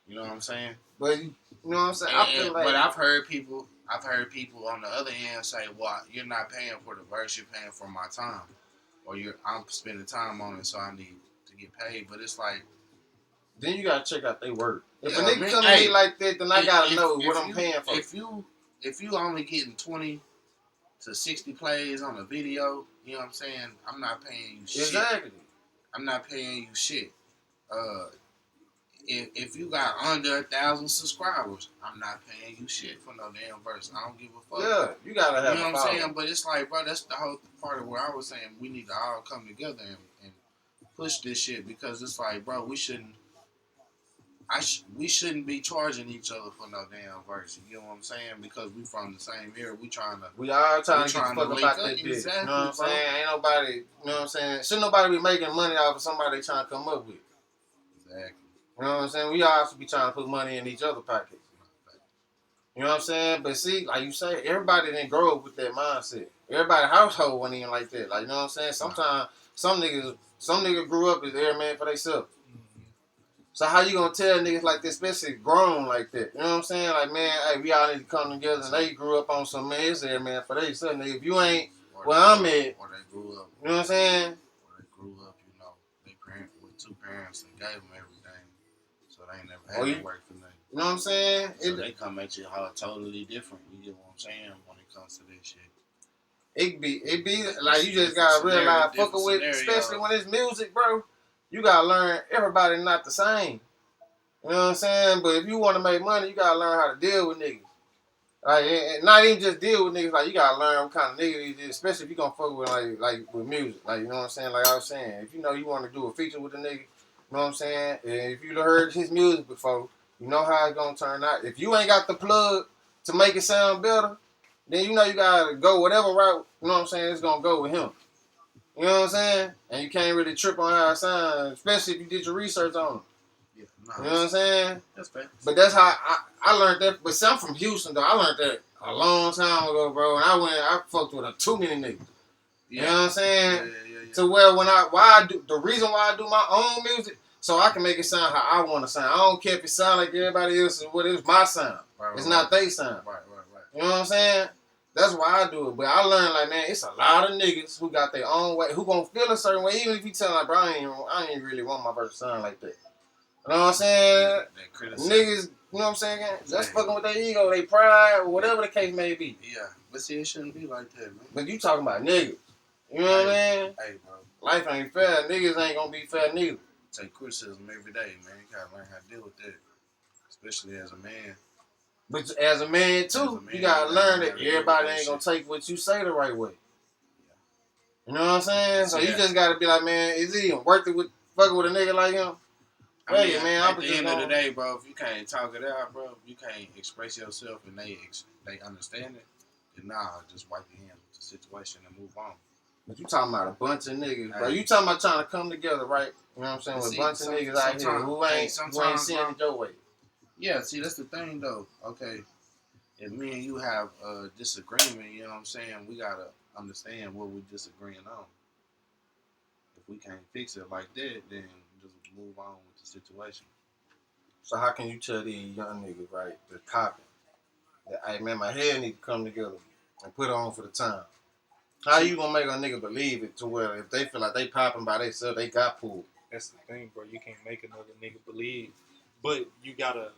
You know what I'm saying? But you know what I'm saying? But I've heard people on the other end say, well, you're not paying for the verse, you're paying for my time. Or I'm spending time on it, so I need to get paid. But it's like, then you gotta check out their work. If a nigga come to me like that, then I gotta know what I'm paying for. If you only getting 20 to 60 plays on a video, you know what I'm saying? I'm not paying you shit. Exactly. I'm not paying you shit. if you got under 1,000 subscribers, I'm not paying you shit for no damn verse. I don't give a fuck. Yeah, you gotta have You know a what I'm saying? following. But it's like, bro, that's the whole part of where I was saying we need to all come together and push this shit because it's like, bro, we shouldn't be charging each other for no damn verse. You know what I'm saying? Because we from the same era. We all trying to get the trying fuck to up link out up. that bitch. Exactly, You know what I'm bro. saying? Ain't nobody, you know what I'm saying? Shouldn't nobody be making money off of somebody they trying to come up with. Exactly. You know what I'm saying? We all should be trying to put money in each other's pockets. You know what I'm saying? But see, like you say, everybody didn't grow up with that mindset. Everybody's household wasn't even like that. Like, you know what I'm saying? Sometimes some niggas grew up as every man for themselves. So how you gonna tell niggas like this, especially grown like that? You know what I'm saying? Like, man, hey, we all need to come together. And they grew up on some man, it's every man for themselves. Nigga, if you ain't where I'm at, or they grew up. you know what I'm saying? Or they grew up, you know, they parent with two parents and gave them everything, so they ain't never had to work for nothing. You know what I'm saying? So they come at you how totally different. You get what I'm saying when it comes to this shit. It be like you just gotta realize fucking with, especially when it's music, bro. You gotta learn everybody not the same. You know what I'm saying? But if you want to make money, you gotta learn how to deal with niggas. Like, and not even just deal with niggas. Like, you gotta learn what kind of nigga it is, especially if you gonna fuck with like with music. Like, you know what I'm saying? Like I was saying, if you know you want to do a feature with a nigga, you know what I'm saying? And if you heard his music before, you know how it's gonna turn out. If you ain't got the plug to make it sound better, then you know you gotta go whatever route, you know what I'm saying, it's gonna go with him. You know what I'm saying? And you can't really trip on how it sounds, especially if you did your research on it. Yeah, you know what I'm saying? That's fair. But that's how I learned that. But see, I'm from Houston, though. I learned that a long time ago, bro. And I fucked with too many niggas. You know what I'm saying? Yeah. To where the reason why I do my own music, so I can make it sound how I want to sound. I don't care if it sound like everybody else's, what it's my sound. It's not they sound. Right. You know what I'm saying? That's why I do it. But I learned, like, man, it's a lot of niggas who got their own way, who gonna feel a certain way, even if you tell like, bro, I ain't really want my verse to sound like that. You know what I'm saying? Niggas, you know what I'm saying? That's fucking with their ego, their pride, or whatever the case may be. Yeah, but see, it shouldn't be like that, man. But you talking about niggas. You know what I mean? Hey, bro. Life ain't fair. Niggas ain't gonna be fair neither. Take criticism every day, man. You gotta learn how to deal with that, especially as a man. But as a man, too, you gotta learn that everybody ain't gonna take what you say the right way. You know what I'm saying? So you just gotta be like, man, is it even worth it with fucking with a nigga like him? I mean, man, at the end of the day, bro, if you can't talk it out, bro, if you can't express yourself and they understand it, then nah, just wipe your hands with the situation and move on. But you talking about a bunch of niggas, bro. You talking about trying to come together, right? You know what I'm saying? With a bunch of niggas out here who ain't seeing it your way. Yeah, see, that's the thing, though. Okay, if me and you have a disagreement, you know what I'm saying, we gotta understand what we're disagreeing on. If we can't fix it like that, then just move on with the situation. So how can you tell these young niggas, right, they're popping, that, hey, man, my head need to come together and put on for the time? How you gonna make a nigga believe it to where if they feel like they popping by themselves, they got pulled? That's the thing, bro. You can't make another nigga believe. But you gotta,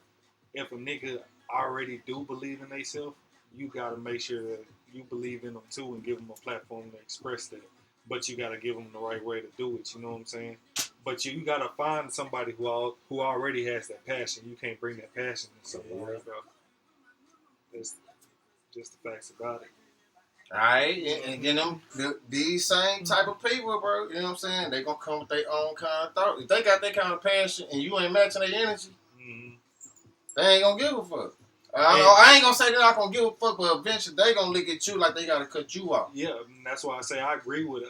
if a nigga already do believe in themselves, you gotta make sure that you believe in them too and give them a platform to express that. But you gotta give them the right way to do it. You know what I'm saying? But you gotta find somebody who already has that passion. You can't bring that passion in somewhere else, bro. That's just the facts about it. Alright, and then these same type of people, bro, you know what I'm saying? They gonna come with their own kind of thought. If they got that kind of passion and you ain't matching their energy, they ain't gonna give a fuck. I ain't gonna say they're not gonna give a fuck, but eventually they gonna look at you like they gotta cut you off. Yeah, that's why I say I agree with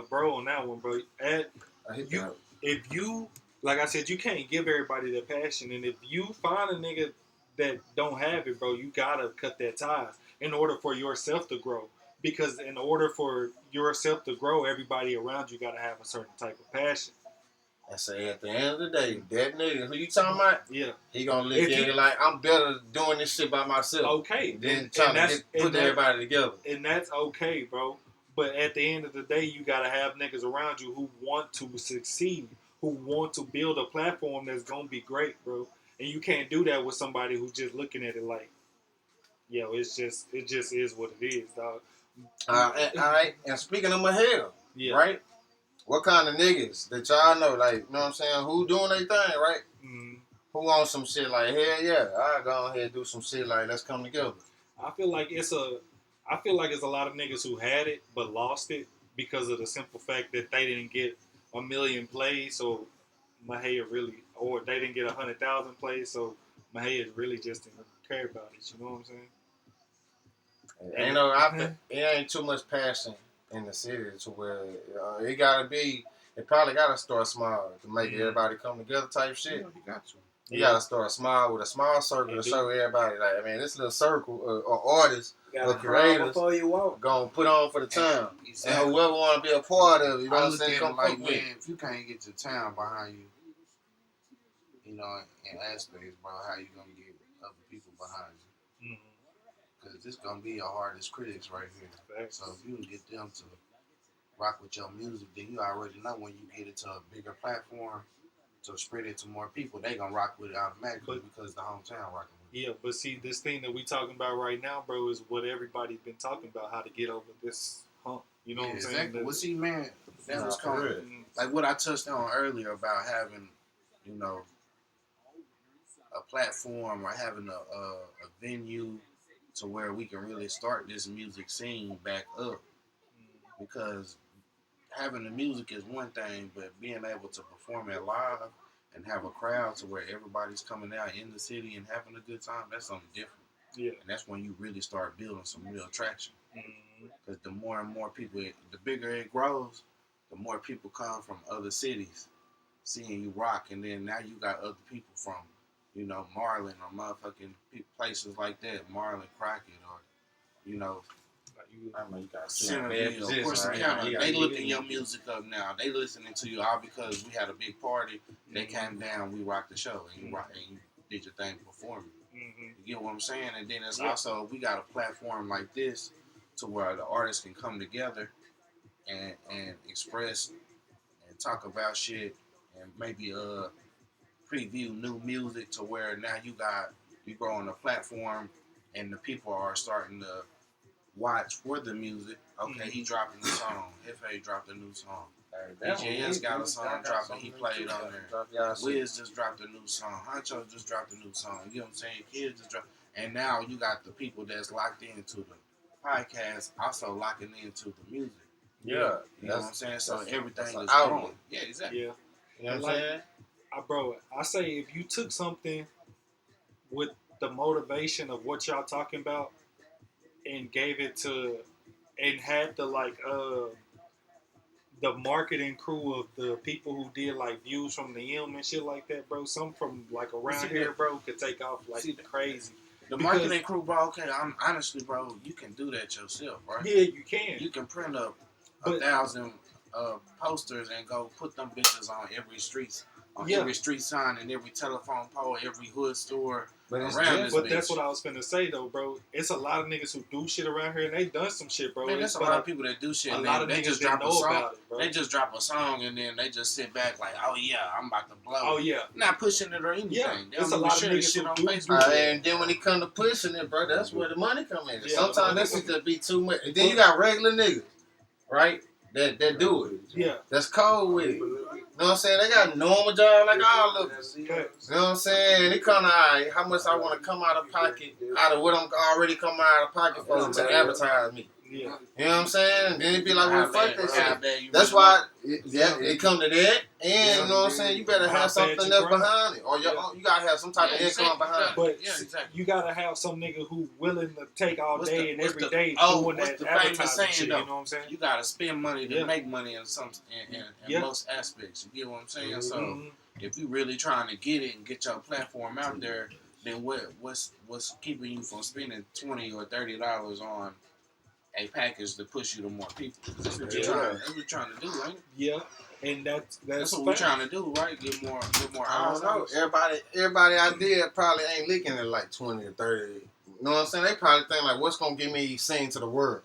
bro on that one, bro. If you, like I said, you can't give everybody that passion, and if you find a nigga that don't have it, bro, you gotta cut that ties in order for yourself to grow. Because in order for yourself to grow, everybody around you gotta have a certain type of passion. I say at the end of the day, that nigga who you talking about, yeah, he gonna look at it like I'm better doing this shit by myself. Okay, than trying to put everybody together. And that's okay, bro. But at the end of the day, you gotta have niggas around you who want to succeed, who want to build a platform that's gonna be great, bro. And you can't do that with somebody who's just looking at it like, yo, it just is what it is, dog. All right. And speaking of Mancave, right? What kind of niggas that y'all know, like, you know what I'm saying, who doing their thing, right? Who wants some shit like, hell yeah, I'll go ahead and do some shit like, let's come together. I feel like it's a lot of niggas who had it but lost it because of the simple fact that they didn't get 1,000,000 plays, so Mancave really, or they didn't get 100,000 plays, so Mancave really just didn't care about it. You know what I'm saying? Ain't no, it ain't too much passion in the city to where it gotta be. It probably gotta start small to make everybody come together type shit. You got to. You gotta start small with a small circle to show everybody. Like, I mean, this little circle of artists or creators before you walk. gonna put on for the town, Exactly. and whoever want to be a part of it, you know I what I'm look saying? at it Come like, fuck with it. man, if you can't get your town behind you, you know, in aspects, bro, how you gonna get other people behind you? Because this gonna be your hardest critics right here. So if you can get them to rock with your music, then you already know when you get it to a bigger platform to spread it to more people, they gonna rock with it automatically because the hometown rocking with it. Yeah, but see, this thing that we talking about right now, bro, is what everybody's been talking about, how to get over this hump. You know what I'm saying? Exactly. Well, see, man, that was for real. like what I touched on earlier about having, you know, a platform or having a venue to where we can really start this music scene back up. Because having the music is one thing, but being able to perform it live and have a crowd to where everybody's coming out in the city and having a good time, that's something different. Yeah. And that's when you really start building some real traction. Mm-hmm. Because the more and more people, the bigger it grows, the more people come from other cities seeing you rock. And then now you got other people from, you know, Marlin or motherfucking places like that, Marlin, Crockett, or, you know, I mean, you got Centerville, of course, they looking your music up now. They listening to you all because we had a big party. They came down, we rocked the show, and you did your thing performing. You get what I'm saying? And then it's also, we got a platform like this to where the artists can come together and express and talk about shit and maybe preview new music to where now you go on a platform and the people are starting to watch for the music. Okay, he dropping a song. F.A. dropped a new song. DJS got a song dropping. He played on there. Wiz just dropped a new song. Honcho just dropped a new song. You know what I'm saying? Kids just dropped. And now you got the people that's locked into the podcast also locking into the music. Yeah. You know what I'm saying? So everything is out. growing. Yeah, exactly. Yeah. You know what I'm saying? Bro, I say if you took something with the motivation of what y'all talking about and gave it to, and had the marketing crew of the people who did like views from the M and shit like that, bro. Some from like around here, bro, could take off like crazy. The marketing crew, bro. Okay, I'm honestly, bro. You can do that yourself, right? Yeah, you can. You can print up 1,000 posters and go put them bitches on every street, every street sign and every telephone pole, every hood store. But that's what I was finna say though, bro. It's a lot of niggas who do shit around here and they done some shit, bro. Man, there's a lot of people that do shit. A lot of they niggas just didn't drop a know song. about it, bro. They just drop a song and then they just sit back like, oh yeah, I'm about to blow. Oh yeah, not pushing it or anything. Yeah, there's a lot of niggas shit on do Facebook. and then when it come to pushing it, bro, that's where the money come in. Yeah, sometimes that shit just be too much. And then you got regular niggas, right? That do it. Yeah. That's cold with it. You know what I'm saying? They got a normal job like all of us. You know what I'm saying? They kind of, how much I want to come out of pocket, out of what I'm already coming out of pocket for to advertise me. Yeah. You know what I'm saying? And then it be like, well, fuck that shit. That's why it come to that. And, you know what I'm saying? You better have something else behind it. Or you got to have some type of income behind it. But you got to have some nigga who willing to take all day and every day doing that advertising shit. You know what I'm saying? You got to spend money to make money in most aspects. You get what I'm saying? So if you really trying to get it and get your platform out there, then what's keeping you from spending $20 or $30 on a package to push you to more people? That's what you're trying to do, right? Yeah, and that's what we're trying to do, right? Get more I don't know. Everybody idea probably ain't looking at like 20 or 30. You know what I'm saying? They probably think like, what's gonna get me seen to the world?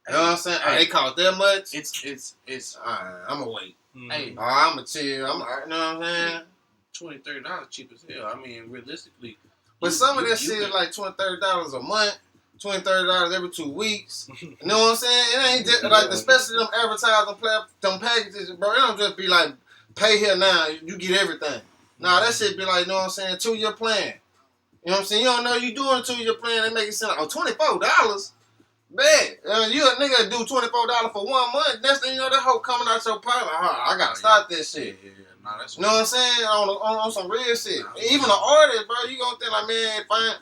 You know what I'm saying? They cost that much? It's I'm gonna wait. Hey, I'm gonna chill. You know what I'm saying? $20, $30 cheap as hell. I mean, realistically. But some of that shit is like $20, $30 a month. $20, $30 every 2 weeks. You know what I'm saying? It ain't just like, especially them advertising them packages, bro. It don't just be like, pay here now, you get everything. Nah, that shit be like, you know what I'm saying, 2-year plan. You know what I'm saying? You don't know you doing a 2-year plan. They make it sound like, $24? Bet. You a nigga do $24 for 1 month. Next thing you know, that hoe coming out your pocket. Like, I gotta stop this shit. Yeah. Nah, that's You know what I'm saying? On some real shit. Even an artist, bro, you gonna think like, man, fine.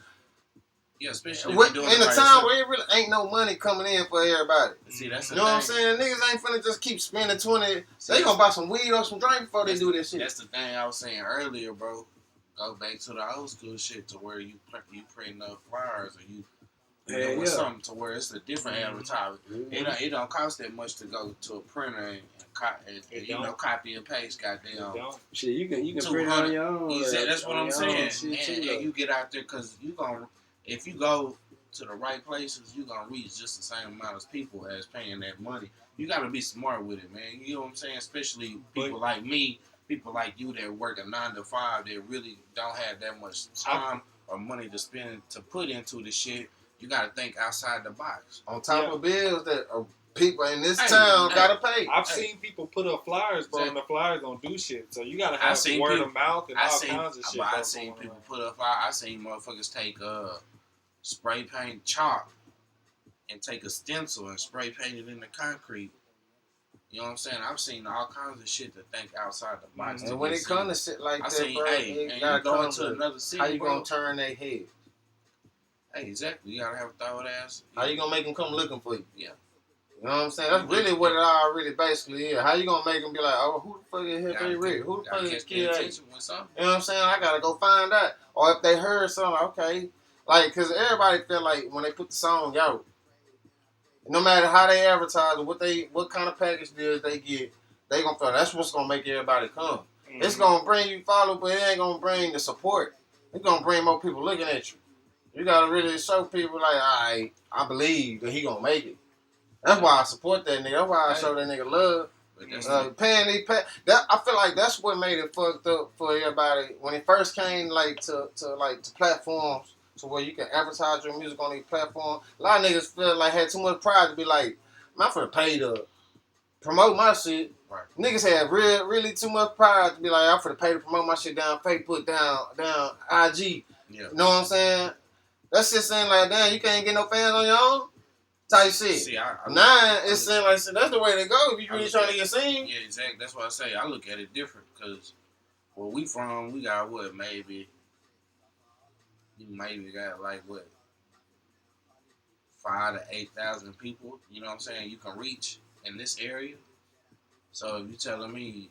Yeah, especially if you're doing in it a by time yourself. where it really ain't no money coming in for everybody. See, that's the You know what I'm thing. saying? Niggas ain't finna just keep spending 20. They gonna buy some weed or some drink before they do this shit. That's the thing I was saying earlier, bro. Go back to the old school shit to where you print up flyers or you doing something to where it's a different advertisement. It don't cost that much to go to a printer and copy and paste. Goddamn, shit, you can print it on your own. Exactly, that's what I'm saying. And you get out there because if you go to the right places, you gonna reach just the same amount of people as paying that money. You gotta be smart with it, man. You know what I'm saying? Especially people like me, people like you that work a 9 to 5 that really don't have that much time or money to spend to put into the shit. You gotta think outside the box. On top of bills that people in this town gotta pay. I've seen people put up flyers, bro, and the flyers don't do shit. So you gotta have word of mouth and all kinds of shit. I seen people put up flyers. I seen motherfuckers take spray paint chalk and take a stencil and spray paint it in the concrete. You know what I'm saying? I've seen all kinds of shit to think outside the box. And when it comes to shit like that, bro, and you go into another city, how you gonna turn their head? Hey, exactly. You gotta have a thorough ass. How you gonna make them come looking for you? Yeah. You know what I'm saying? That's really what it all really basically is. How you gonna make them be like, oh, who the fuck is Hefe Rick? Who the fuck is Kid A? You know what I'm saying? I gotta go find out. Or if they heard something, okay. Like, cause everybody feel like when they put the song out, no matter how they advertise or what kind of package deals they get, they gonna feel that's what's gonna make everybody come. Mm-hmm. It's gonna bring you follow, but it ain't gonna bring the support. It's gonna bring more people looking at you. You gotta really show people like, alright, I believe that he gonna make it. That's why I support that nigga. That's why I show that nigga love. I feel like that's what made it fucked up for everybody when it first came like to platforms to where you can advertise your music on these platforms. A lot of niggas feel like had too much pride to be like, man, I'm finna pay to promote my shit. Right. Niggas had really too much pride to be like, I'm finna pay to promote my shit down Facebook, down IG. Yeah. You know what I'm saying? That's just saying like, damn, you can't get no fans on your own type shit. See, it's saying like, that's the way to go if you really trying to get seen. Yeah, exactly. That's what I say. I look at it different because where we from, we got what, maybe got like what, 5,000 to 8,000 people. You know what I'm saying? You can reach in this area. So if you telling me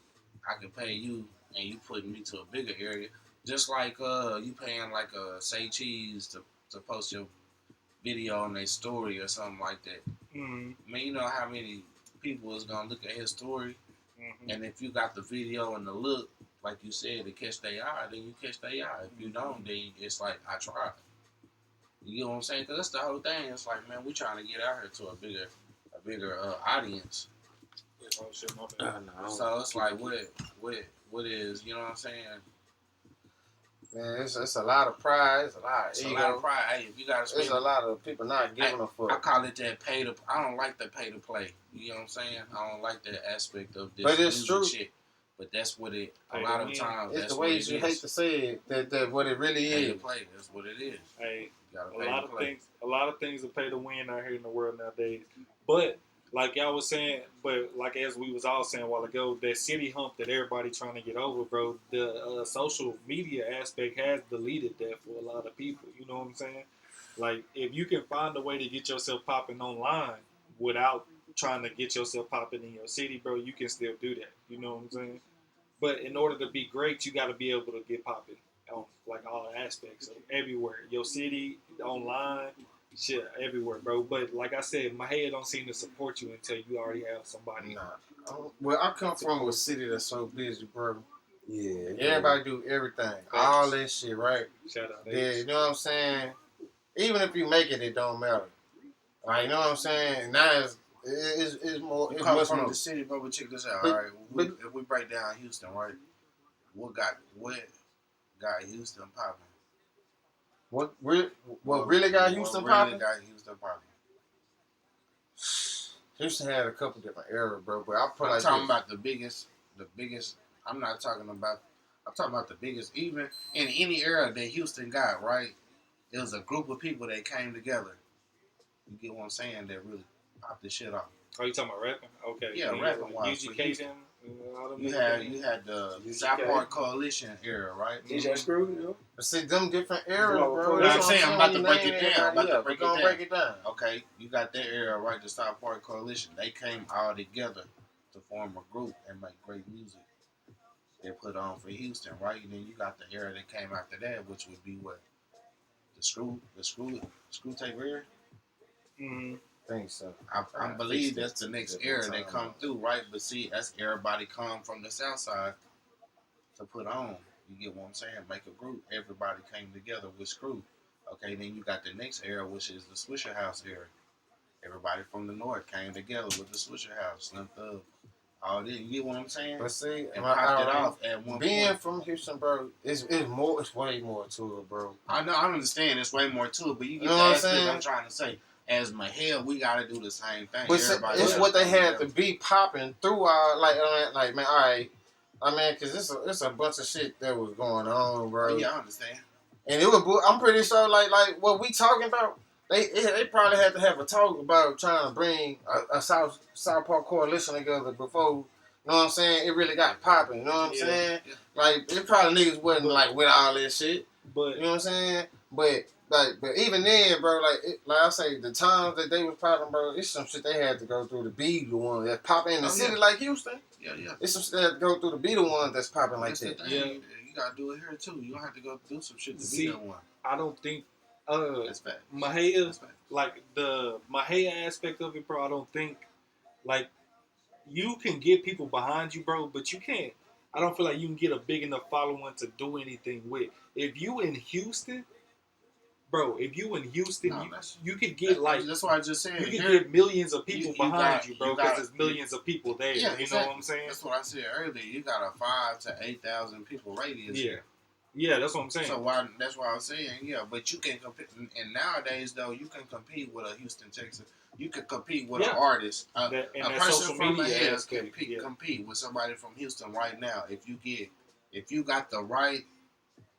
I can pay you and you putting me to a bigger area, just like you paying like Say Cheese to post your video on their story or something like that. Mm-hmm. I mean, you know how many people is gonna look at his story, and if you got the video and the look, like you said, to catch their eye, then you catch their eye. If you don't, then it's like I tried. You know what I'm saying? Because that's the whole thing. It's like, man, we trying to get out here to a bigger audience. So it's like, what is, you know what I'm saying? Man, it's a lot of pride. It's a lot of ego. A lot of pride. Hey, if you gotta spend, it's a lot of people not giving a fuck. I call it that pay to. I don't like the pay to play. You know what I'm saying? I don't like that aspect of this but it's music true. Shit. But that's what it. A lot of times, it's that's the ways you hate to say it. That what it really pay is. To play. That's what it is. Hey, a lot of things are pay to win out here in the world nowadays. But like y'all was saying, but like as we was all saying a while ago, that city hump that everybody trying to get over, bro. The social media aspect has deleted that for a lot of people. You know what I'm saying? Like if you can find a way to get yourself popping online without trying to get yourself popping in your city, bro, you can still do that. You know what I'm saying? But in order to be great, you got to be able to get popping on like all aspects, so everywhere, your city, online. Shit, everywhere, bro. But like I said, my head don't seem to support you until you already have somebody. Nah. Well, I come from a city that's so busy, bro. Yeah. Everybody do everything. Thanks. All this shit, right? Shout out. Yeah, you know what I'm saying? Even if you make it, it don't matter. Like, you know what I'm saying? Now it's more. You come from the city, bro. But check this out, all right? If we break down Houston, right? What got Houston popping? What really got Houston popping? Houston had a couple different eras, bro. But I'm talking about the biggest. I'm not talking about. I'm talking about the biggest, even in any era that Houston got, right? It was a group of people that came together. You get what I'm saying? That really popped the shit off. Oh, you talking about rapping? Okay. Yeah, rapping wise. UGK them. You had the South Park Coalition era, right? DJ Screw, you know? But see, them different eras, Well, bro. you know That's I'm what saying, I'm about to You break name it down. everybody. About to break it down. break it down. Okay, you got that era, right? The South Park Coalition. They came all together to form a group and make great music. They put on for Houston, right? And then you got the era that came after that, which would be what the screw tape era. Mm-hmm. I think so. I believe that's the next era that come through, right? But see, that's everybody come from the South Side to put on. You get what I'm saying? Make a group. Everybody came together with Screw. Okay, then you got the next era, which is the Swisher House era. Everybody from the North came together with the Swisher House, Slim Thug. All that. You get what I'm saying? But see, And popped it off at one being point. from Houston, bro, it's way more to it, bro. I know, I understand. There's way more to it, but you get You know the what I'm aspect saying? I'm trying to say. As Mahel, we gotta do the same thing. But Everybody it's gotta what they come had together. to be popping through our like man, all right. I mean, cause it's a bunch of shit that was going on, bro. Yeah, I understand. And it was, I'm pretty sure, like what we talking about, they probably had to have a talk about trying to bring a South Park coalition together before, you know what I'm saying, it really got popping, you know what I'm saying? Yeah. Like, it probably niggas wasn't, like, with all this shit, But you know what I'm saying? But even then, bro, like I say, the times that they was popping, bro, it's some shit they had to go through to be the one that pop in the city like Houston. Yeah. It's some shit they had to go through to be the one that's popping like That's that. the thing. Yeah. You gotta do it here too. You don't have to go do some shit to See, be that one. I don't think That's fact. Mahia, That's fact. like the Mahia aspect of it, bro. I don't think like you can get people behind you, bro, but you can't. I don't feel like you can get a big enough following to do anything with. If you in Houston, bro, you could get like That's why I just said. you can Here, get millions of people you behind got- you, bro, you because got- there's millions of people there. Yeah, you know exactly. what I'm saying? That's what I said earlier. You got a 5,000 to 8,000 people radius. Yeah, that's what I'm saying. So that's why I'm saying, yeah. But you can compete, and nowadays though, you can compete with a Houston, Texas. You can compete with an artist. A And that person social from media here aspect, can compete with somebody from Houston right now. If you got the right,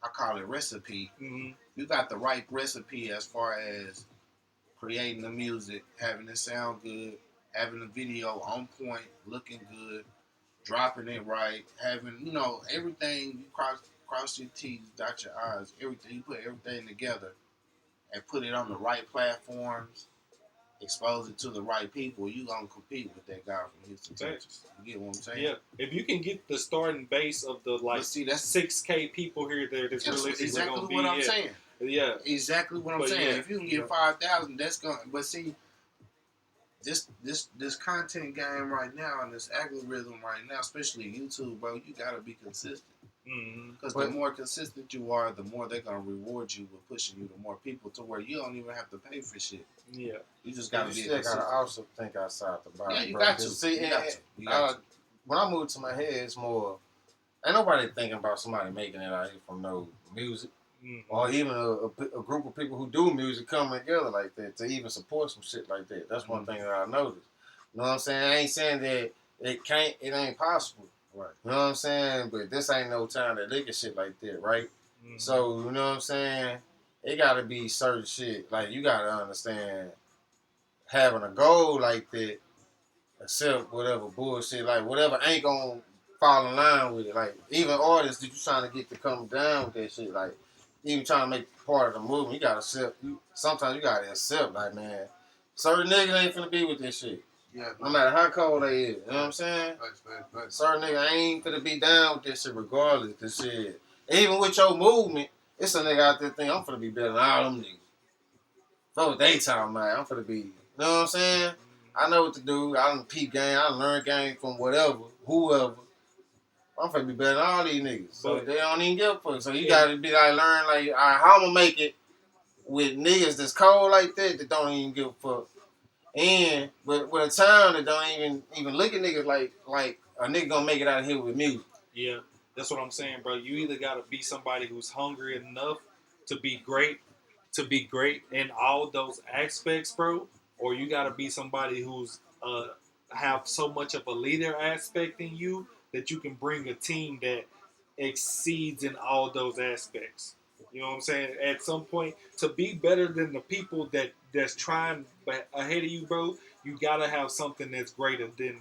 I call it recipe. Mm-hmm. You got the right recipe as far as creating the music, having it sound good, having the video on point, looking good, dropping it right, having everything. You cross your T's, dot your I's, everything. You put everything together and put it on the right platforms, expose it to the right people. You gonna compete with that guy from Houston, Texas. You get what I'm saying? Yeah, if you can get the starting base of the But see, that's 6K people here, that's realistically exactly gonna be what I'm saying. Yeah, Exactly what I'm But saying. yeah. If you can get 5,000, that's going. But see, this content game right now and this algorithm right now, especially YouTube, bro, you gotta be consistent. Because the more consistent you are, the more they're gonna reward you with pushing you to more people, to where you don't even have to pay for shit. Yeah, You just gotta You be still consistent. gotta also think outside the box. Yeah, you bro. got to. See, You got to. when I moved to my head, it's more. Ain't nobody thinking about somebody making it out here from no music, or even a group of people who do music coming together like that to even support some shit like that. That's one thing that I noticed. You know what I'm saying? I ain't saying that it ain't possible. Right. You know what I'm saying? But this ain't no time to look at shit like that, right? So, you know what I'm saying? It gotta be certain shit. Like, you gotta understand having a goal like that, accept whatever bullshit, like whatever ain't gonna fall in line with it. Like, even artists that you trying to get to come down with that shit, like, even trying to make part of the movement, you gotta accept. Sometimes you gotta accept, like, man, certain niggas ain't finna be with this shit. Yeah. No matter how cold they is, you know what I'm saying? Certain nigga ain't finna be down with this shit regardless of this shit. Even with your movement, it's a nigga out there thinking, I'm finna be better than all them niggas. Fuck what they talking about, I'm finna be, you know what I'm saying? I know what to do, I done peep game, I done learn game from whatever, whoever. I'm finna be better than all these niggas. So But- they don't even give a fuck. So you gotta be like, learn, like, all right, how I'm gonna make it with niggas that's cold like that don't even give a fuck. And with a town that don't even look at niggas like a nigga gonna make it out of here with music. Yeah, that's what I'm saying, bro. You either gotta be somebody who's hungry enough to be great in all those aspects, bro, or you gotta be somebody who's have so much of a leader aspect in you that you can bring a team that exceeds in all those aspects. You know what I'm saying? At some point, to be better than the people that's trying ahead of you, bro, you gotta have something that's greater than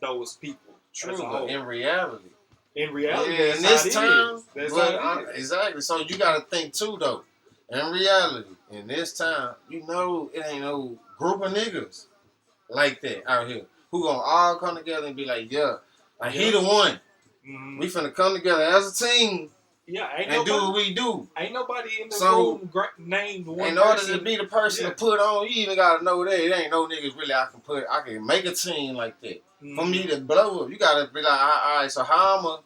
those people. True, as a but whole. in reality. In reality, Yeah, that's in how this it time, is. That's but how it is. exactly. So you gotta think too, though. In reality, in this time, you know, it ain't no group of niggas like that out here who gonna all come together and be like, yeah, like he the one. Mm-hmm. We finna come together as a team Yeah, and do what we do. Ain't nobody in the So, room named one in order person. to be the person to put on, you even gotta know that it ain't no niggas really I can make a team like that. Mm-hmm. For me to blow up, you gotta be like, all right, so how I'ma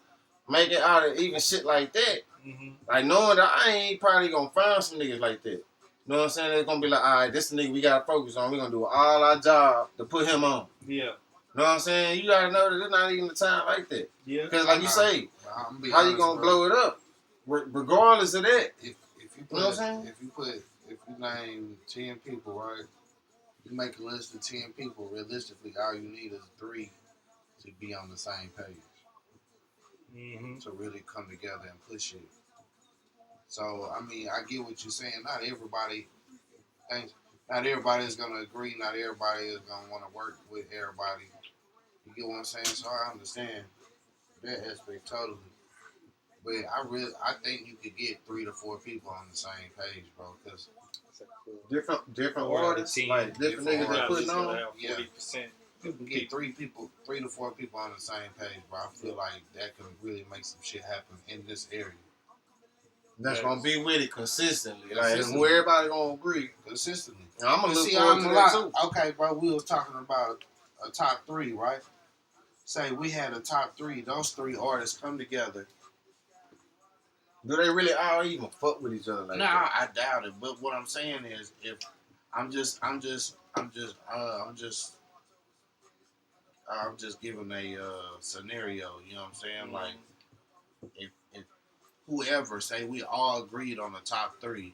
make it out of even shit like that? Mm-hmm. Like knowing that I ain't probably gonna find some niggas like that. You know what I'm saying? They're gonna be like, all right, this nigga we gotta focus on. We're gonna do all our job to put him on. Yeah. You know what I'm saying? You gotta know that it's not even the time like that. Yeah. Because like you say, how honest, you gonna bro. blow it up? Regardless of that. If you put, you know what I'm saying? if you name 10 people, right? You make a list of 10 people. Realistically, all you need is 3 to be on the same page. Mm-hmm. To really come together and push it. So I mean, I get what you're saying. Not everybody is gonna agree. Not everybody is gonna want to work with everybody. You get what I'm saying? So I understand that aspect totally. But I think you could get 3 to 4 people on the same page, bro. Because different artists, like different niggas that putting on. Yeah. You can get 3 to 4 people on the same page, bro. I feel like that can really make some shit happen in this area. That's gonna be with it consistently. Like who everybody gonna agree consistently. And I'm gonna look forward to that too. Okay, bro, we was talking about a top 3, right? Say we had a top 3. Those 3 artists come together. Do they really all even fuck with each other like that? Nah, I doubt it. But what I'm saying is, if I'm just giving a scenario. You know what I'm saying? Mm-hmm. Like, if whoever say we all agreed on the top 3,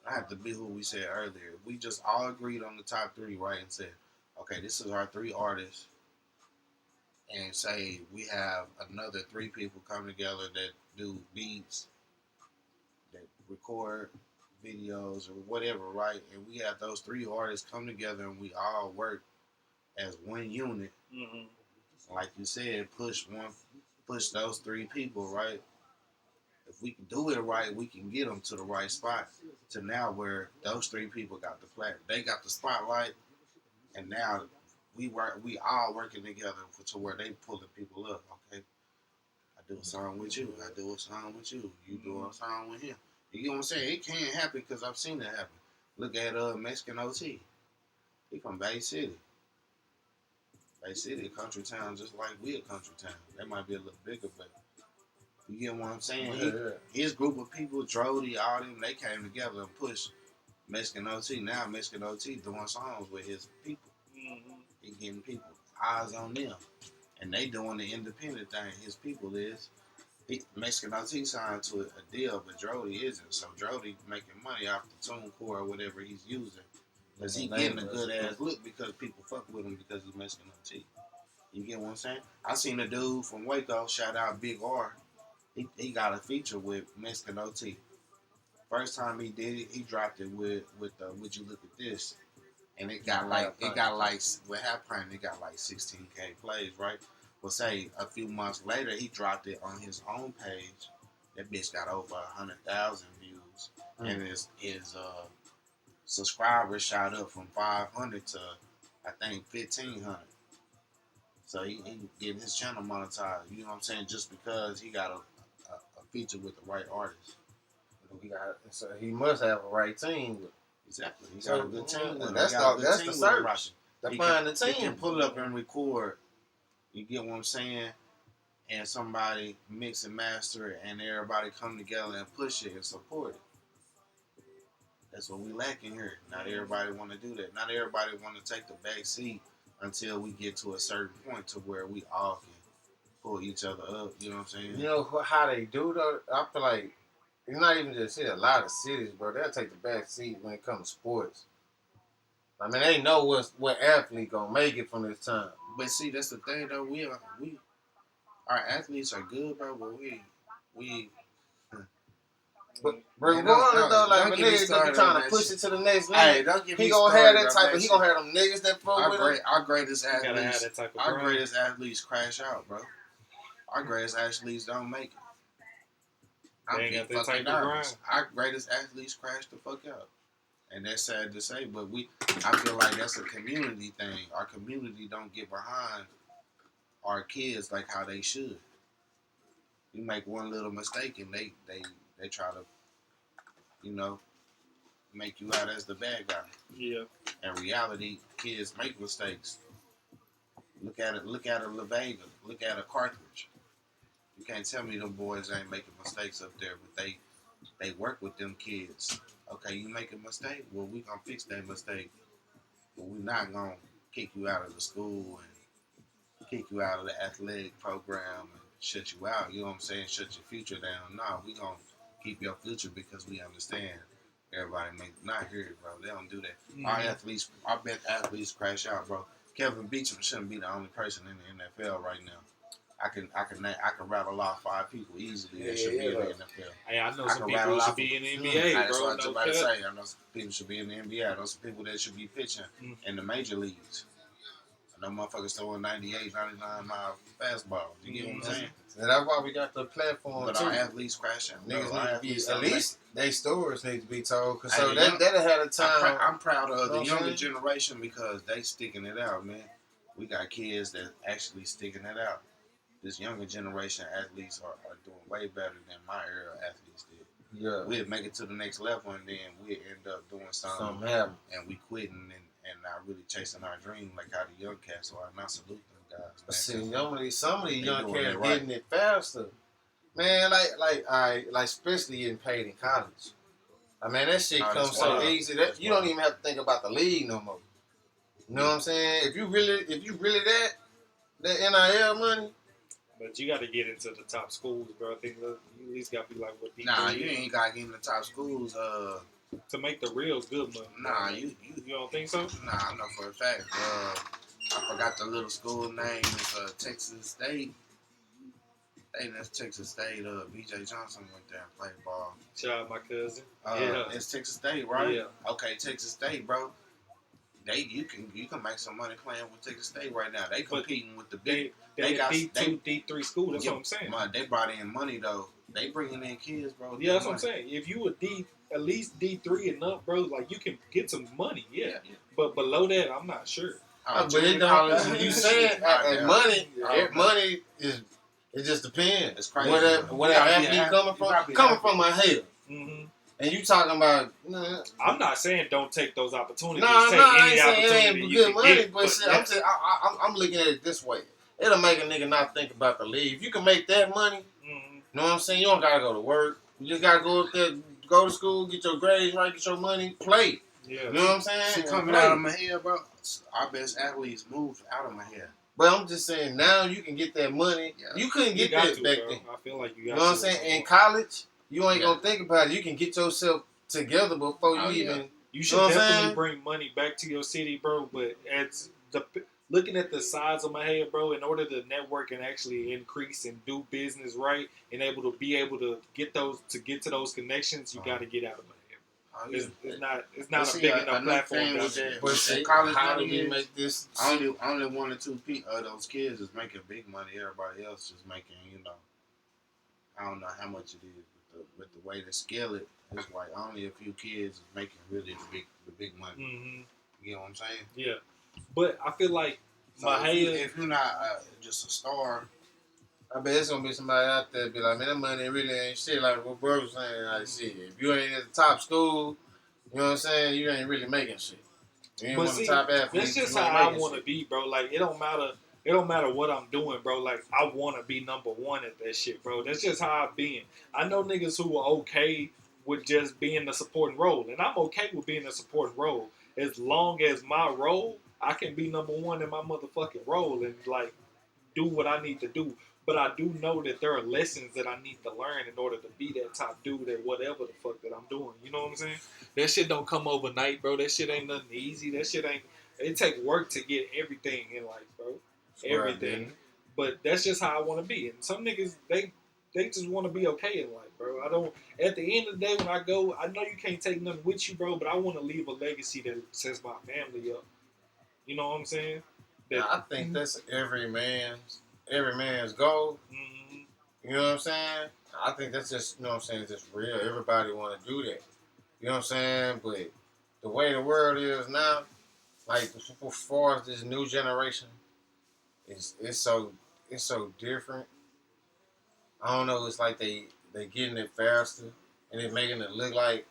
I have to be who we said earlier. We just all agreed on the top 3, right? And said, okay, this is our 3 artists. And say we have another 3 people come together that do beats, that record videos or whatever, right? And we have those 3 artists come together and we all work as one unit. Mm-hmm. Like you said, push those 3 people, right? If we can do it right, we can get them to the right spot. To now where those 3 people got they got the spotlight, and now we all working together to where they pulling people up. Okay, I do a song with you, I do a song with you, you do a song with him. You get what I'm saying? It can happen because I've seen it happen. Look at Mexican OT. He from Bay City. Bay City, a country town, just like we a country town. They might be a little bigger, but you get what I'm saying? His group of people, Drody, all them, they came together and pushed Mexican OT. Now Mexican OT doing songs with his people. Mm-hmm. He getting people eyes on them, and they doing the independent thing. His people is Mexican OT signed to a deal, but Drody isn't. So Drody making money off the TuneCore or whatever he's using, because he getting a good ass look because people fuck with him because he's Mexican OT. You get what I'm saying? I seen a dude from Waco, shout out Big R. He got a feature with Mexican OT. First time he did it, he dropped it with Would You Look at This, and it got like with Half Pint, it got like 16K plays, right? Well, say a few months later, he dropped it on his own page. That bitch got over 100,000 views, and his subscribers shot up from 500 to I think 1,500. So he getting his channel monetized. You know what I'm saying? Just because he got a feature with the right artist. So he must have a right team. Exactly. He got a good team. That's the search. To find the team. He can pull up and record. You get what I'm saying? And somebody mix and master it, and everybody come together and push it and support it. That's what we lacking here. Not everybody want to do that. Not everybody want to take the back seat until we get to a certain point to where we all can pull each other up. You know what I'm saying? You know how they do though? I feel like it's not even just here. A lot of cities, bro, they'll take the back seat when it comes to sports. I mean, they know what athlete gonna make it from this time. But see, that's the thing though. Our athletes are good, bro. But we. But Man, regardless though, like don't if a get me nigga started trying on to that push shit. it to the next Hey, level, don't get he me gonna started have that on type that of. He gonna shit. have them niggas that fuck with him. Our greatest You gotta have athletes, that type of our grind. greatest athletes crash out, bro. Our greatest athletes don't make it. They I'm ain't being got that fucking type of honest. Our greatest athletes crash the fuck out. And that's sad to say, but I feel like that's a community thing. Our community don't get behind our kids like how they should. You make one little mistake and they try to, you know, make you out as the bad guy. Yeah. In reality, kids make mistakes. Look at it. Look at a La Vega. Look at a Carthage. You can't tell me them boys ain't making mistakes up there, but they work with them kids. Okay, you make a mistake. Well, we gonna fix that mistake, but we not gonna kick you out of the school and kick you out of the athletic program and shut you out. You know what I'm saying? Shut your future down. No, we gonna keep your future because we understand. Everybody not here, bro. They don't do that. Mm-hmm. Our best athletes crash out, bro. Kevin Beecham shouldn't be the only person in the NFL right now. I can rattle off 5 people easily that should be in the NFL. Hey, I know some people who should be in the NBA, That's bro. what I was No about to cap. say. I know some people should be in the NBA. I know some people that should be pitching in the major leagues. I know motherfuckers throwing 98, 99 mile fastball. You get what I'm saying? And that's why we got the platform But too. our athletes crashing. Niggas need to be, at least they stories need to be told. Cause Hey, so that'll have a time. I'm proud of the know younger what I'm generation because they sticking it out, man. We got kids that actually sticking it out. This younger generation athletes are doing way better than my era athletes did. Yeah. We'd make it to the next level and then we'd end up doing something happen. and we quitting and not really chasing our dream like how the young cats are. And I salute them guys. See, some of these young doing cats it right. getting it faster. Man, like especially getting paid in college. I mean, that shit comes so wild. easy that you don't even have to think about the league no more. You know what I'm saying? If you really that NIL money. But you got to get into the top schools, bro. I think you at least got to be like what D3 Nah, you ain't got to get in the top schools. To make the real good money. Nah, you don't think so? Nah, I know for a fact. I forgot the little school name. It's Texas State. Hey, that's Texas State. B.J. Johnson went there and played ball. Shout out my cousin. It's Texas State, right? Yeah. Okay, Texas State, bro. You can make some money playing with Texas State right now. They competing with the big. They got D2, D3 school. That's what I'm saying. They brought in money though. They bringing in kids, bro. Yeah, that's what I'm saying. If you a at least D3 and up, bro, like you can get some money. Yeah. But below that, I'm not sure. But it don't. You saying money is. It just depends. It's crazy. Where that athlete coming from my head. Mm-hmm. And you talking about? I'm not saying don't take those opportunities. I ain't saying it ain't good money, but I'm looking at it this way. It'll make a nigga not think about the league. If you can make that money, you know what I'm saying? You don't gotta go to work. You just gotta go up there, go to school, get your grades right, get your money, play. Yeah. You know what I'm saying? Shit coming out of my head, bro. Our best athletes moved out of my head. But I'm just saying, now you can get that money. Yeah. You couldn't get that back then. I feel like you got to. You know what I'm saying? In college, you ain't gonna think about it. You can get yourself together before you even. You should definitely bring money back to your city, bro. But looking at the size of my head, bro, in order to network and actually increase and do business right and able to get to those connections, you got to get out of my head. It's not a big enough platform. But college, how do you make this? Only 1 or 2 of those kids is making big money. Everybody else is making, I don't know how much it is, but with the way they scale it, it's like only a few kids is making really the big money. Mm-hmm. You know what I'm saying? Yeah, but I feel like if you're not just a star, I bet it's gonna be somebody out there be like, man, that money really ain't shit. Like what bro was saying, like shit. If you ain't at the top school, you know what I'm saying, you ain't really making shit. You ain't one of the top athletes. That's just how I want to be, bro. Like it don't matter what I'm doing, bro. Like I want to be number one at that shit, bro. That's just how I've been. I know niggas who are okay with just being the supporting role, and I'm okay with being a supporting role as long as my role, I can be number one in my motherfucking role and like do what I need to do. But I do know that there are lessons that I need to learn in order to be that top dude at whatever the fuck that I'm doing. You know what I'm saying? That shit don't come overnight, bro. That shit ain't nothing easy. That shit ain't. It take work to get everything in life, bro. Everything. But that's just how I want to be. And some niggas, they just want to be okay in life, bro. I don't. At the end of the day, when I go, I know you can't take nothing with you, bro. But I want to leave a legacy that sets my family up. You know what I'm saying? Yeah, I think that's every man's goal. Mhm. You know what I'm saying? I think that's just, you know what I'm saying, just real. Everybody want to do that. You know what I'm saying? But the way the world is now, like as far as this new generation, it's so different. I don't know. It's like they getting it faster and they making it look like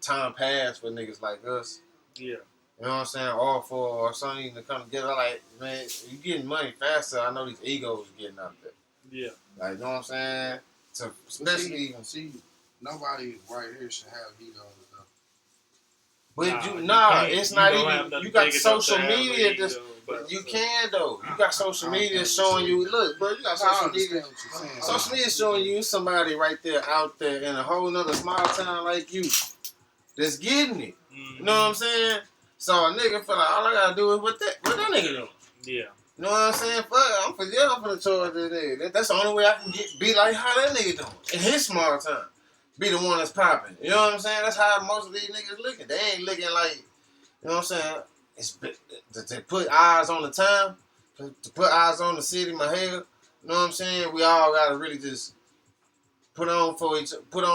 time passed for niggas like us. Yeah. You know what I'm saying? All for or something to come together. Like, man, you getting money faster. I know these egos getting out there. Yeah. Like, you know what I'm saying? So especially see, nobody right here should have egos though. But it's not even. You got social media. You can though. You got social media showing you. Look, bro, you got social media. Social media showing you somebody right there out there in a whole nother small town like you that's getting it. Mm-hmm. You know what I'm saying? So a nigga feel like all I gotta do is what that nigga doing. Yeah. You know what I'm saying? Fuck, I'm for the charge that nigga. That's the only way I can be like how that nigga doing in his small town. Be the one that's popping. You know what I'm saying? That's how most of these niggas looking. They ain't looking like, you know what I'm saying? It's to put eyes on the town, to put eyes on the city, my hell. You know what I'm saying? We all gotta really just put on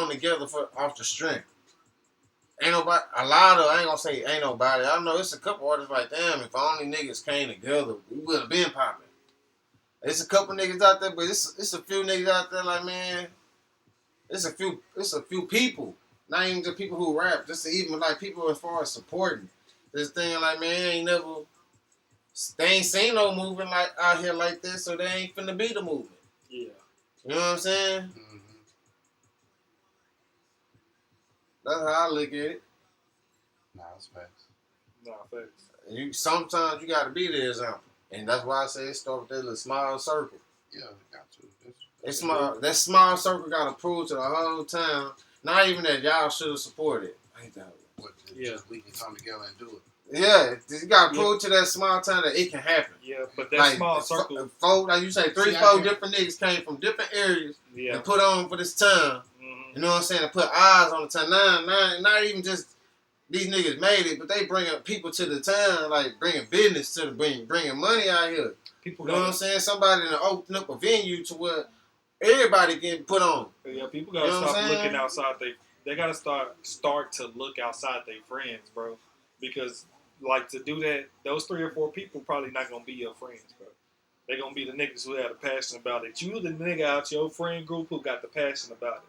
together off the strength. Ain't nobody, I ain't gonna say ain't nobody. I know it's a couple artists like, damn, if only niggas came together, we would have been popping. It's a couple niggas out there, but it's a few niggas out there like, man, it's a few people. Not even the people who rap, just even like people as far as supporting this thing. Like, man, they ain't seen no movement like out here like this, so they ain't finna be the movement. Yeah. You know what I'm saying? Mm-hmm. That's how I look at it. Nah, that's facts. Sometimes you gotta be the example, and that's why I say it start with that little small circle. Yeah, got to. It's small. That small circle gotta prove to the whole town. Not even that y'all should have supported. We can come together and do it. Yeah, you gotta prove to that small town that it can happen. Yeah, but that small circle. Four, like you say, 3-4 different niggas came from different areas and put on for this town. Mm-hmm. You know what I'm saying? To put eyes on the town. Not even just these niggas made it, but they bringing people to the town, like bringing business to bringing money out here. People, you know what I'm saying? Somebody to open up a venue to where everybody getting put on. Yeah, people gotta stop looking outside. They gotta start to look outside their friends, bro. Because like to do that, those 3 or 4 people probably not gonna be your friends, bro. They gonna be the niggas who have the passion about it. You the nigga out your friend group who got the passion about it.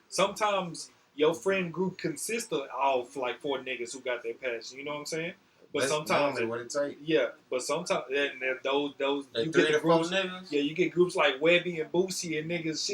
Sometimes your friend group consists of like 4 niggas who got their passion. You know what I'm saying? But that's sometimes what it takes. Yeah, but sometimes and those you get the groups. Niggas? Yeah, you get groups like Webby and Boosie and niggas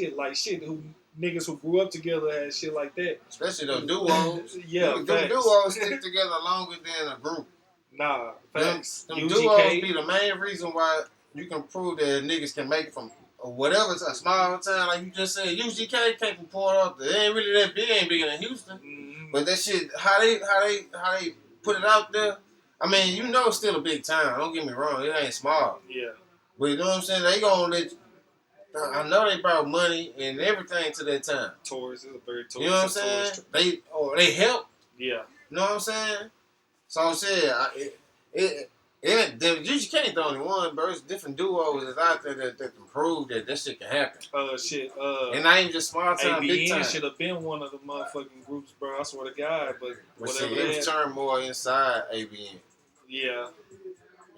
niggas who grew up together had shit like that. Especially those duos. Yeah, them duos stick together longer than a group. Nah, facts. Them duos be the main reason why you can prove that niggas can make it from whatever, a small town like you just said. UGK came from Port Arthur. It ain't really that big, ain't bigger than Houston. Mm-hmm. But that shit, how they put it out there. I mean, it's still a big town. Don't get me wrong, it ain't small. Yeah. But you know what I'm saying? They gonna let. I know they brought money and everything to that town. Tourists, it's a very tourist. You know what I'm saying? They help. Yeah. You know what I'm saying? So I'm saying, UGK ain't the only one, bro. It's different duos that's out there that can prove that shit can happen. And not even just small town, big time. should have been one of the motherfucking groups, bro. I swear to God, but whatever. It was turned more inside ABN. Yeah.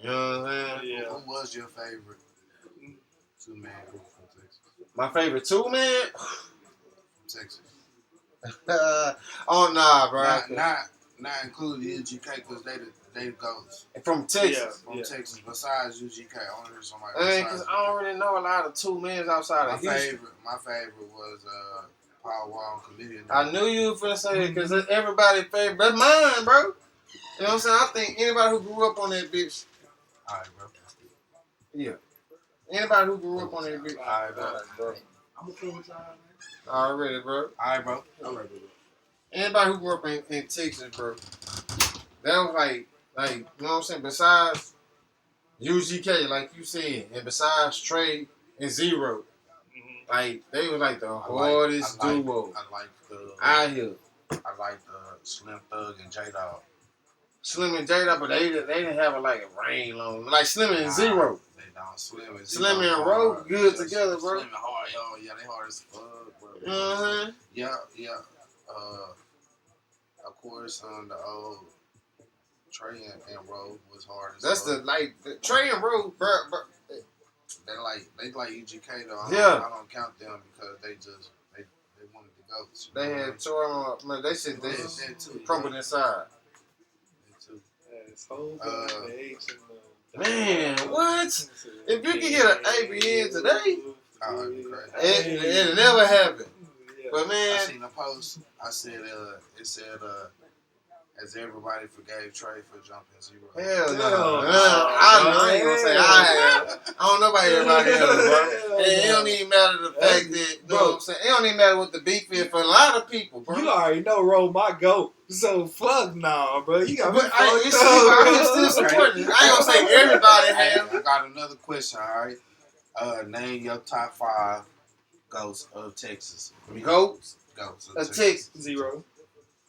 You know what I'm saying? Yeah. Who was your favorite 2-man group from Texas? My favorite 2-man? From Texas. Oh nah, bro. Not including UGK because they the goats. From Texas. From Texas. Besides UGK, I want to hear somebody. Because I don't really know a lot of 2-mans outside of Houston. My favorite was Power Wall Comedian. I knew you were finna say it because everybody's favorite. That's mine, bro. You know what I'm saying? I think anybody who grew up on that bitch. All right, bro. Yeah. Anybody who grew up on that bitch. All right, bro. I'm gonna with y'all, man. Already, bro. All right, bro. I'm ready, bro. Anybody who grew up in Texas, bro. That was like, you know what I'm saying? Besides UGK, like you said, and besides Trey and Zero, Like they was like the I hardest like, duo I like out here. I like Slim Thug and J Dog. Slim and J Dog, but they didn't have like a rain long. Like Slim and Zero. They don't. Slim and Slim Zero and Roe hard. good Yeah, together, bro. Slim and hard, yo. Yeah, they hard as fuck, bro. Uh-huh. Yeah. Of course, the old Trey and Roe was hard as That's fuck. the Trey and Roe, bro. They like EGK though. Yeah. I don't count them because they wanted to go. They had tore man. They said they crumbled inside. They too. It's whole Man, what? If you can get an ABN today, it'll never happen. But man, I seen a post. I said it said as everybody forgave Trey for jumping Zero. hell no. No. I ain't gonna say I have. I don't know about everybody else, bro. And it don't even matter the fact that, you know what I'm saying? It don't even matter what the beef is for a lot of people, bro. You already know Ro my goat, so fuck nah, bro. You got me But fucked it's up, still bro. supporting. I ain't gonna say everybody has. I got another question, all right? Name your top 5 goats of Texas. Goats Goats of Texas. Zero.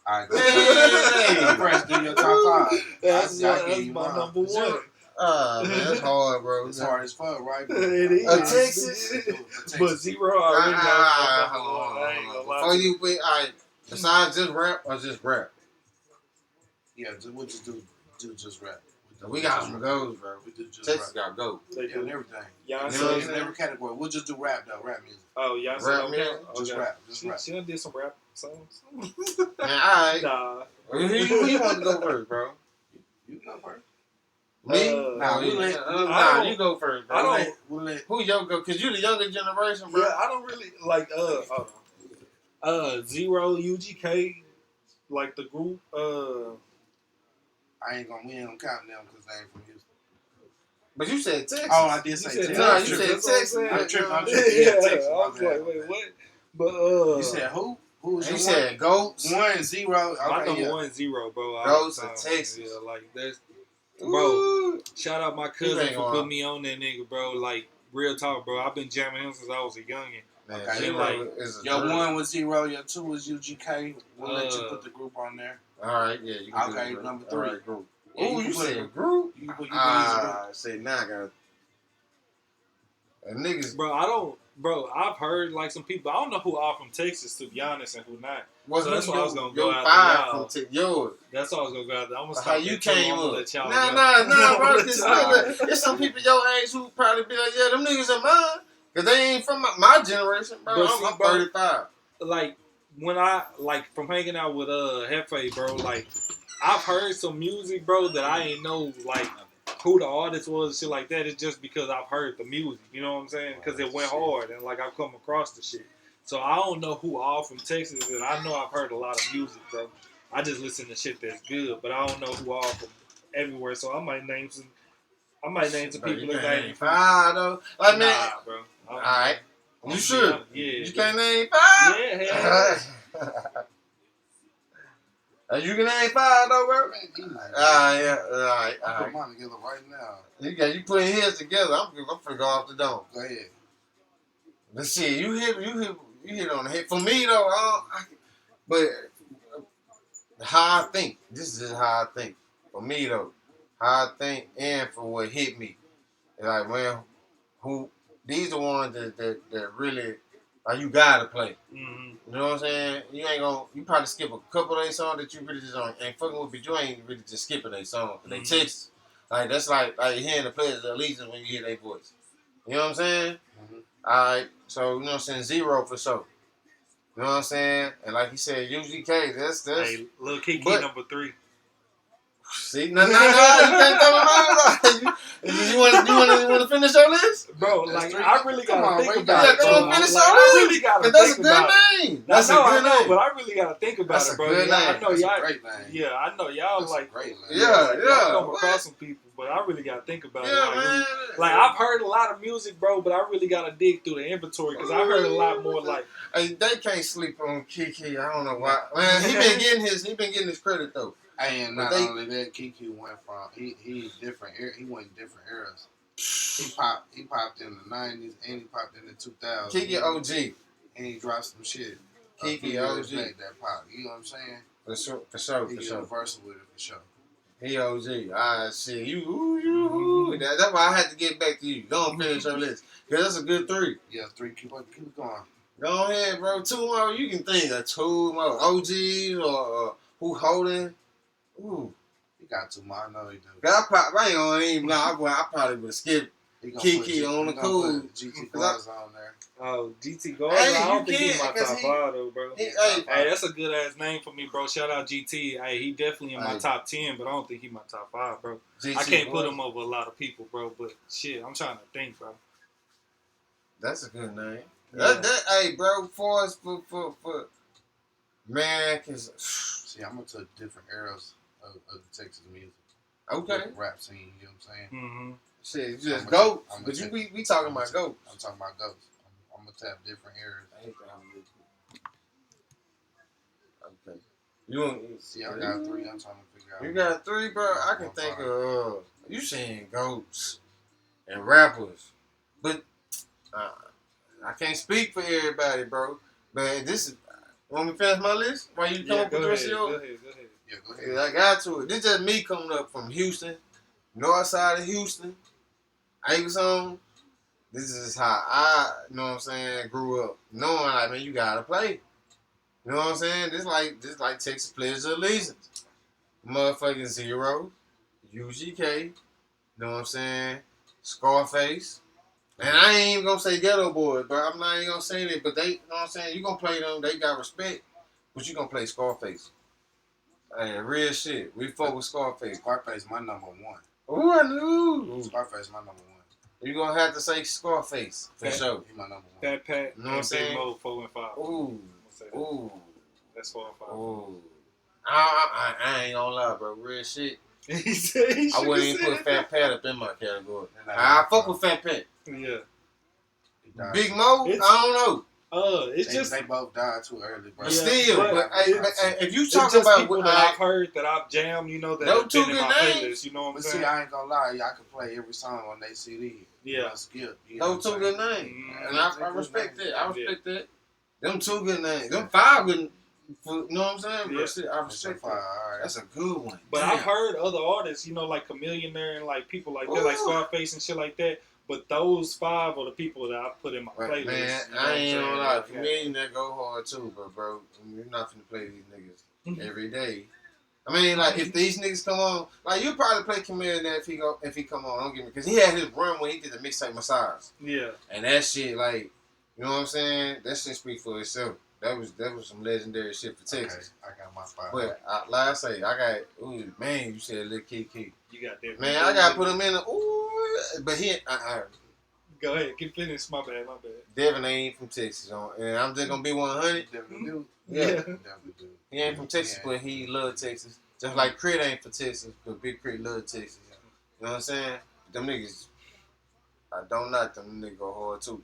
All right, Hey. first, do your top 5. That's I'll give you my mine. number one. Man, that's hard, bro. It's hard as fuck, right? It is. Texas? But Zero already got my number one. I ain't gonna lie Before to you wait, alright. Besides just rap or just rap? Yeah, we'll just do just rap. We got some goals, bro. We do just Texas rap. got goals. They Yeah, do. and everything. Beyonce. In every category. We'll just do rap though, rap music. Oh, Beyonce. Rap don't music? count? Just Okay. rap. Just rap. She done did some rap songs. Man, alright. Nah. Who you want to go first, bro? You go first. Me? Nah, you don't- go first, bro. I don't. We'll let Who your go? Cause you the younger generation, bro. Yeah, I don't really like. Hold on. Zero UGK, like the group. we ain't gonna count them because they ain't from Houston. But you said Texas. Oh, I did You say said Texas. No, Texas. you said That's what I'm Texas. saying. I'm tripping. Yeah, Yeah, Texas. I was like, wait, what? But You said who? Who was You your said goats. 1? 1-0. my Okay, number yeah. 1-0, bro. Goats of Texas. Yeah, like that's. Bro, Ooh. shout out my You cousin ain't for gonna- putting me on that nigga, bro. Like, real talk, bro. I've been jamming him since I was a youngin'. Man, Okay, Zero like, is a Your dream. 1 was 0. Your 2 was UGK. We'll let you put the group on there. All right, yeah, you can do Okay, it, bro. number All 3. right, group. Yeah, Ooh, can you put said it- group? You can put your Say now I got niggas. Bro, I've heard like some people. I don't know who are from Texas, to be honest, and who not. What's So that's why I was gonna go your after 5 y'all. from yours. That's all I was gonna go after. I'm gonna How stop you that too. came I'm gonna up? let y'all Nah, go. bro. I'm gonna let Cause y'all look, go. there's some people your age who probably be like, yeah, them niggas are mine. Cause they ain't from my generation, bro. But I'm, see, I'm bro, 35. Like when I from hanging out with Hefe, bro. Like I've heard some music, bro, that I ain't know like who the artist was, and shit like that. It's just because I've heard the music. You know what I'm saying? Because it went hard, and like I've come across the shit. So I don't know who all from Texas, and I know I've heard a lot of music, bro. I just listen to shit that's good, but I don't know who all from everywhere. So I might name some. Bro, people you that can't ain't name 5 though. Like man, Nah, bro. all right. You I'm- sure? Yeah. You can't name 5? Yeah, hell yeah. You can name 5 though, bro. Yeah. All right. I'll put mine together right now. You putting his together. I'm finna go off the dome. Go ahead. Let's see. You hit on the head. For me though, but how I think. This is how I think. For me though, how I think and for what hit me. Like, man, these the ones that really like you gotta play. Mm-hmm. You know what I'm saying? You probably skip a couple of their songs that you really just ain't fucking with, but you ain't really just skipping their song. They Texas. Like that's like hearing the players at least when you hear their voice. You know what I'm saying? Mm-hmm. Alright, so you know what I'm saying, 0 for sure. You know what I'm saying? And like he said, UGK, that's Hey, Lil Kiki but- number 3. see, no, you can't come around. You want to finish your list? Bro, That's like three. I really Come gotta on, think bro, you about gotta it, bro. go and finish Like, all I this. really gotta Cause that's a think good about it. name. That's a I good know, name. but I really gotta think about That's it, a bro. good Yeah, I name. know That's y'all. a great name. Yeah, I know y'all That's like. a great name. Yeah, Y'all come what? across some people, but I really gotta think about Yeah, it. man. Like I've heard a lot of music, bro, but I really gotta dig through the inventory because I heard a lot more. Like Hey, they can't sleep on Kiki. I don't know why. Man, he been getting his credit though. And not But they- only that, Kiki went from he different. He went in different eras. He popped in the 90s and he popped in the 2000s. Kiki OG. And he dropped some shit. Kiki OG. That pop. You know what I'm saying? For sure. He universal with it for sure. He OG. Ah, shit. You. That's why I had to get back to you. Go on, finish your list. Because that's a good 3. Yeah, 3. Keep going. Go ahead, bro. 2 more. You can think of 2 more. OGs or who holding. Ooh. He got 2 more. I know he do. I ain't gonna even lie. I probably would skip Kiki on the cool. GT Guards on there. Oh, GT Guard. Hey, I don't think you he's my can't, top 'cause 5 though, bro. Hey, That's a good ass name for me, bro. Shout out GT. Hey, he definitely in my top 10, but I don't think he my top 5, bro. GT I can't put Guards. him over a lot of people, bro. But shit, I'm trying to think, bro. That's a good name. Yeah. Hey, bro, for man, cause See, I'm into different eras of the Texas music. okay, Rap scene, you know what I'm saying? Mm-hmm. shit, you just goats. But we talking about goats. I'm talking about goats. I'm gonna tap different eras. I hate that I'm okay. You don't See, I got 3. I'm trying to figure out. You got 3, bro. I can think of you saying goats and rappers, but I can't speak for everybody, bro. But this is. Want me to finish my list? While you come up with the rest of yours? Go ahead. Yeah, go ahead. Yeah, I got to it. This just me coming up from Houston, north side of Houston, Akersong. This is how I, you know what I'm saying, grew up. Knowing like, man, you gotta play. You know what I'm saying? This like Texas Pledge of Allegiance. Motherfucking Zero, UGK, you know what I'm saying? Scarface. And I ain't even gonna say Ghetto Boys, but I'm not even gonna say that. But they, you know what I'm saying? You gonna play them, they got respect, but you gonna play Scarface. Hey, real shit. We fuck with Scarface. Scarface my number 1. Ooh, I knew. Scarface my number 1. You gonna have to say Scarface for sure. He my number 1. Fat Pat, You know what I'm saying? Big Mo, 4 and 5. Ooh, ooh, That's 4 and 5. ooh. I ain't gonna lie, bro. Real shit. He said he I wouldn't even put Fat Pat up in my category. I fuck with Fat Pat. Yeah. Big Mo, I don't know. It's just they both died too early, bro. But still, but if you it's talking just about people what that I've heard that I've jammed, you know, that Those have two been in good my names. playlist, you know what I'm But saying? see, I ain't gonna lie, I could play every song on their CD. Yeah. Skip. You know those 2 good names, and I respect that. I Yeah. respect that. Them 2 good names. Them 5 good. You know what I'm saying? Yeah. But shit, I respect that. Right. That's a good one. But Damn. I've heard other artists, you know, like Chameleonaire and like people like that, like Scarface and shit like that. But those 5 are the people that I put in my playlist. Man, you know I ain't what I'm gonna saying? lie. Chameleon that go hard too, but bro, you're not finna play these niggas every day. I mean, like if these niggas come on, like you probably play Chameleon if he come on. Don't get me, because he had his run when he did the mixtape Massage. Yeah. And that shit, like, you know what I'm saying? That shit speak for itself. That was some legendary shit for Texas. Okay, I got my 5. But like I say, I got man, you said Lil Kiki. You got that. Man, I gotta put him in. But he. Go ahead, keep finished. My bad. Devin ain't from Texas, and I'm just gonna be 100. Definitely do. Yeah. Definitely do. He ain't from Texas, but he love Texas. Just like Crit ain't from Texas, but Big Crit love Texas. You know what I'm saying? Them niggas, I don't knock them niggas go hard too.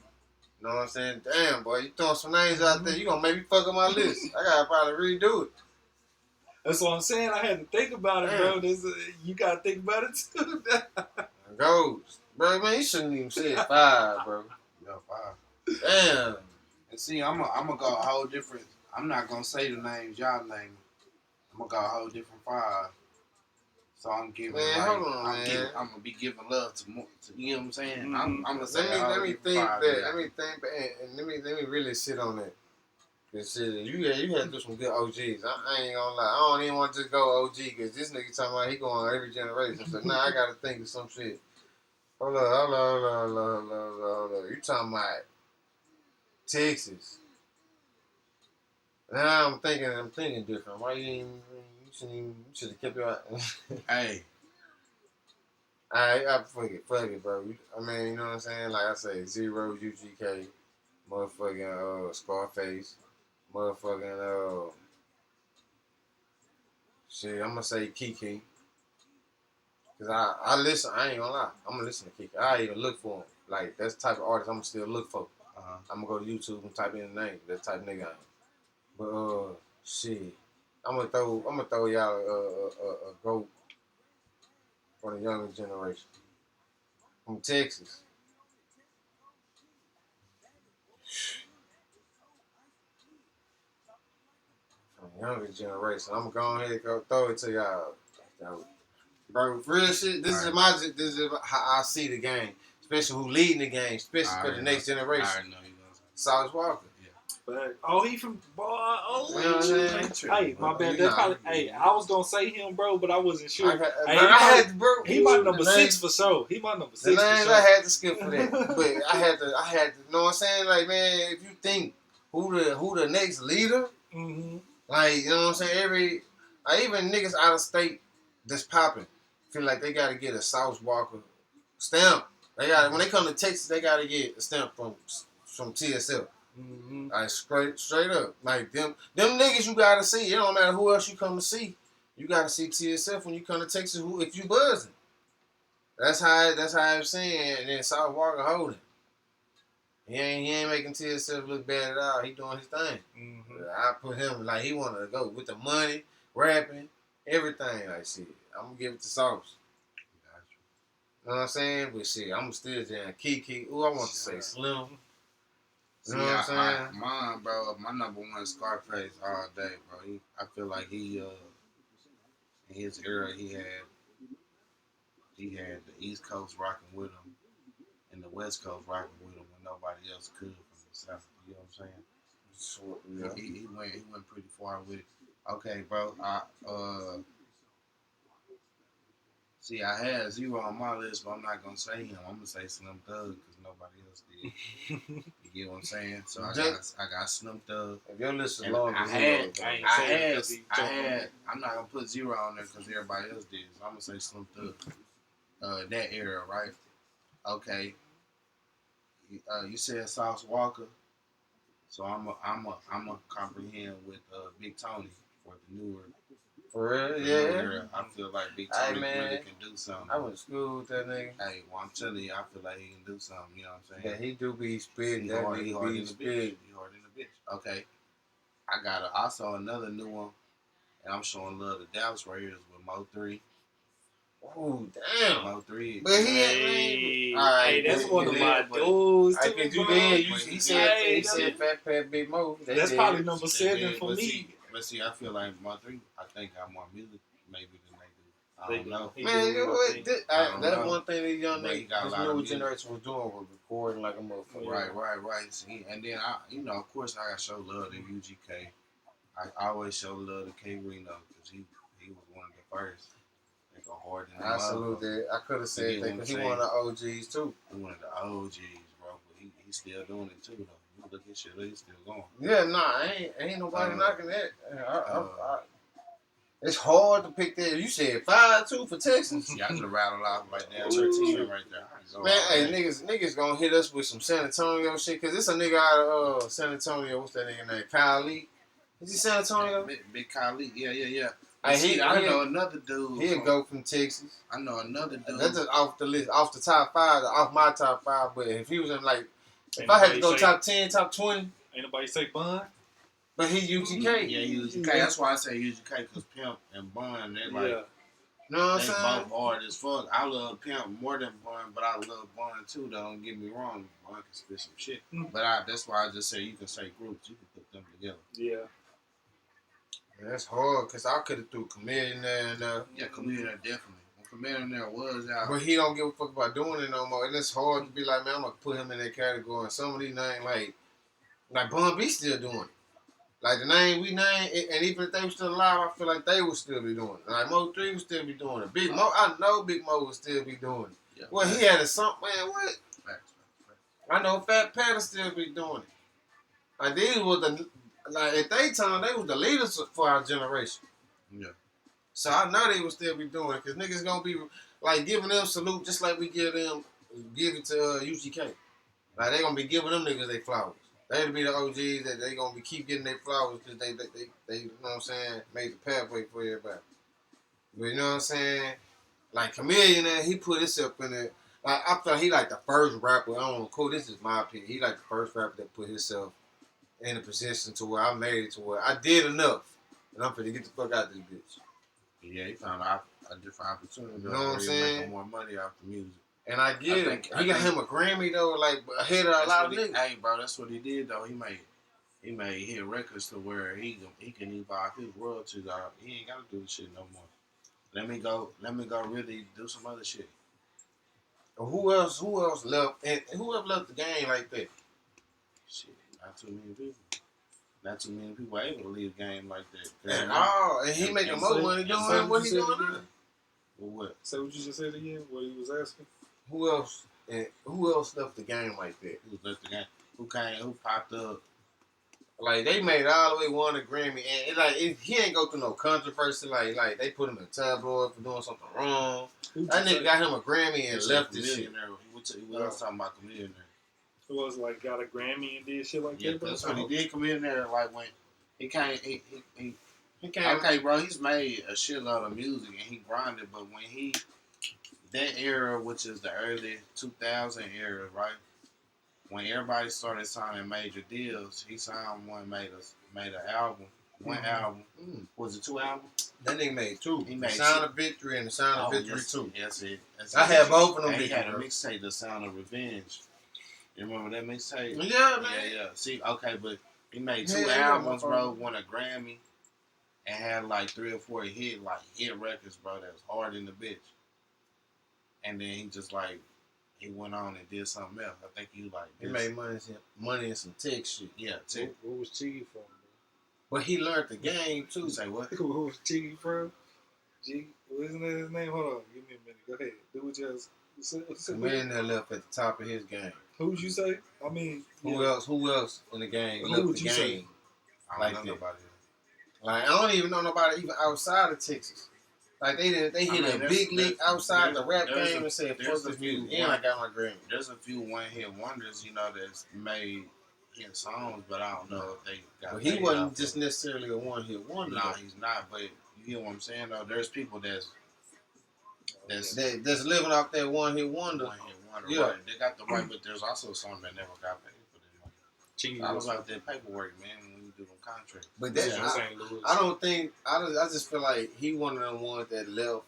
You know what I'm saying? Damn, boy, you throwing some names out there, you gonna make me fuck up my list. I gotta probably redo it. That's what I'm saying. I had to think about it, bro. You gotta think about it too. Goes. Bro, man, you shouldn't even say 5, bro. Yeah, 5. Damn. And see, I'm gonna go a whole different. I'm not gonna say the names y'all name. I'm gonna go a whole different 5. So I'm giving, man, like, hold on, man. I'm gonna be giving love to more. You know what I'm saying? Mm-hmm. I'm gonna say Let me think 5 that. Let me think that. And let me really sit on that. Cause shit, you had to do some good OGs. I ain't gonna lie. I don't even want to just go OG because this nigga talking about he going every generation. So now I gotta think of some shit. Hold on. You talking about Texas? Now I'm thinking different. Why you should have kept your. Hey, I fuck it, bro. I mean, you know what I'm saying? Like I say, Zero, UGK, motherfucking Scarface, motherfucking shit. I'm gonna say Kiki, cause I listen. I ain't gonna lie. I'm gonna listen to Kiki. I even look for him. Like that's the type of artist I'm gonna still look for. I'm gonna go to YouTube and type in the name. That type of nigga I am. But shit, I'm gonna throw y'all a goat for the younger generation. from Texas. From the younger generation. I'm gonna go ahead and go throw it to y'all. Bro, real shit. This is how I see the game, especially who leading the game, especially for the next generation. I already know you gonna say. Sauce Walker. But he from boy. Oh, You know what I'm saying? hey, my bad. That's probably. Hey, I was gonna say him, bro, but I wasn't sure. He my number 6 for sure. He my number 6 The for names sure. I had to skip for that, but I had to. You know what I'm saying? Like, man, if you think who the next leader, like, you know what I'm saying? Even niggas out of state that's popping feel like they gotta get a Sauce Walker stamp. They got when they come to Texas, they gotta get a stamp from TSL. Like straight up, like them niggas you gotta see. It don't matter who else you come to see. You gotta see TSF when you come to Texas. If you buzzing, that's how I'm saying. And then Sauce Walker holding. He ain't making TSF look bad at all. He doing his thing. I put him like he wanted to go with the money, rapping, everything. Like shit, I'm gonna give it to Sauce. You know what I'm saying? But shit, I'm still saying Kiki. Ooh, I want to say Slim. You know what I'm saying? Mine, bro, my number one is Scarface all day, bro. I feel like he, in his era, he had the East Coast rocking with him and the West Coast rocking with him when nobody else could from the South. You know what I'm saying? He went pretty far with it. Okay, bro. See, I had Zero on my list, but I'm not gonna say him. I'm gonna say Slim Thug because nobody else did. You get what I'm saying? So I got Slim Thug. If your list is And long, I had. I'm not gonna put Zero on there because everybody else did. So I'm gonna say Slim Thug. That era, right? Okay. You said Sauce Walker, so I'm a comprehend with Big Tony for the newer. For real, yeah. I feel like Big Tony really can do something. I went to school with that nigga. Hey, well, I'm telling you, I feel like he can do something. You know what I'm saying? Yeah, he do be spitting. He hard in the bitch. He hard in the bitch. Okay. I got also another new one, and I'm showing love to Dallas right here is with Mo 3. Oh, damn. Mo 3. But he ain't. Hey, that's one of my dudes. He said Fat Pat Big Mo. That's probably number 7 for me. But see, I feel like Mo 3, I think got more music maybe than they do. I don't know. Man, you know what? That's one thing these young niggas, this new generation was doing was recording like a motherfucker. Right. See, and then of course, I got to show love to UGK. I always show love to K Reno because he was one of the first. They go hard in the I salute that. I could have said that because he one of the OGs too. He one of the OGs, bro. But he's still doing it too, though. You look at shit, he's still going. Yeah, ain't nobody knocking that. It's hard to pick that. You said 5-2 for Texas. Yeah, I could have rattled off like that 13 right there. Man, hey, niggas gonna hit us with some San Antonio shit because it's a nigga out of San Antonio. What's that nigga name? Kyle Lee. Is he San Antonio? Big Kyle Lee. Yeah. I know another dude. He'll go from Texas. I know another dude. That's just off the list, off the top 5, off my top 5. But if he was in if I had to go top 10, top 20. Ain't nobody say Bun? But he UGK. Yeah, UGK. That's why I say UGK because Pimp and Bun, they're like, you know what I'm they saying? both hard as fuck. I love Pimp more than Bun, but I love Bun too. Don't get me wrong. Bun can spit some shit. But that's why I just say you can say groups. You can put them together. Yeah. That's hard because I could have threw Chameleon there and Yeah, Chameleon there definitely. Chameleon there was out. But he don't give a fuck about doing it no more. And it's hard to be like, man, I'm going to put him in that category. And some of these names, like Bun B still doing it. Like the name we named, and even if they were still alive, I feel like they would still be doing it. Like Mo 3 would still be doing it. Big Mo, I know Big Mo would still be doing it. Yeah, well, he had a something, man, what? I know Fat Pat would still be doing it. Like these were at their time, they was the leaders for our generation. Yeah. So I know they would still be doing it because niggas gonna be like giving them salute just like we give it to UGK. Like they gonna be giving them niggas their flowers. They'll be the OGs that they gonna be keep getting their flowers because they you know what I'm saying, made the pathway for everybody. But you know what I'm saying? Like Chameleon, he put himself in there. Like I feel like he like the first rapper. I don't know, cool. This is my opinion. He like the first rapper that put himself in a position to where I made it to where I did enough, and I'm finna get the fuck out of this bitch. Yeah, he found a different opportunity. You know what I'm saying? Making more money off the music. And I get it. think- He got him a Grammy though, like ahead of a lot of niggas. Hey, bro, that's what he did though. He made hit records to where he can even buy his royalties out. He ain't gotta do this shit no more. Let me go really do some other shit. Who else left? And who else left the game like that? Shit, not too many people. Not too many people are able to leave the game like that. And and he making more money doing what he doing now. Well, what? Say what you just said again. What he was asking. Who else? And who else left the game like that? Who left the game? Who came? Who popped up? Like they made it all the way won a Grammy, and he ain't go through no controversy. Like they put him in tabloid for doing something wrong. That nigga got him a Grammy and left this shit. We was talking about the millionaire. Who was like got a Grammy and did shit like Yeah, that? Bro? that's what he did. Come in there like when he came. He came. Okay, bro. He's made a shitload of music and he grinded, but when that era, which is the early 2000 era, right? When everybody started signing major deals, he signed one, made an album. One album. Was it 2 albums? That nigga made 2. He made Sound of Victory and the Sound of Victory yes, 2. That's it. I had both of them. And he had a mixtape, The Sound of Revenge. You remember that mixtape? Yeah, man. Yeah. See, okay, but he made 2 Yeah, albums, yeah, bro. Won a Grammy, and had like 3 or 4 hit records, bro. That was hard in the bitch. And then he went on and did something else. I think he made money in some tech shit. Yeah, tech. Where was Chiggy from? But he learned the game too. Say what? Who was Chiggy from? Isn't that his name? Hold on, give me a minute. Go ahead. Do what you The man that left at the top of his game. Who'd you say? I mean, Who else in the game Who left would the you game say? I like don't know that? nobody. Like I don't even know nobody even outside of Texas. Like they hit a big league outside the rap game and said, "Fuck this music." And I got my Grammy. There's a few one-hit wonders, that's made hit songs, but I don't know if they got. But he paid wasn't off just of it. necessarily a one-hit wonder. Nah, he's not. But you get what I'm saying, though. There's people that's living off that one-hit wonder. one-hit wonder. Yeah. Right. They got the right, but there's also some that never got paid for their money. Chiggy I was was about that paperwork, man, when you do them contracts. But from that St. Louis. I don't think I just feel like he one of them ones that left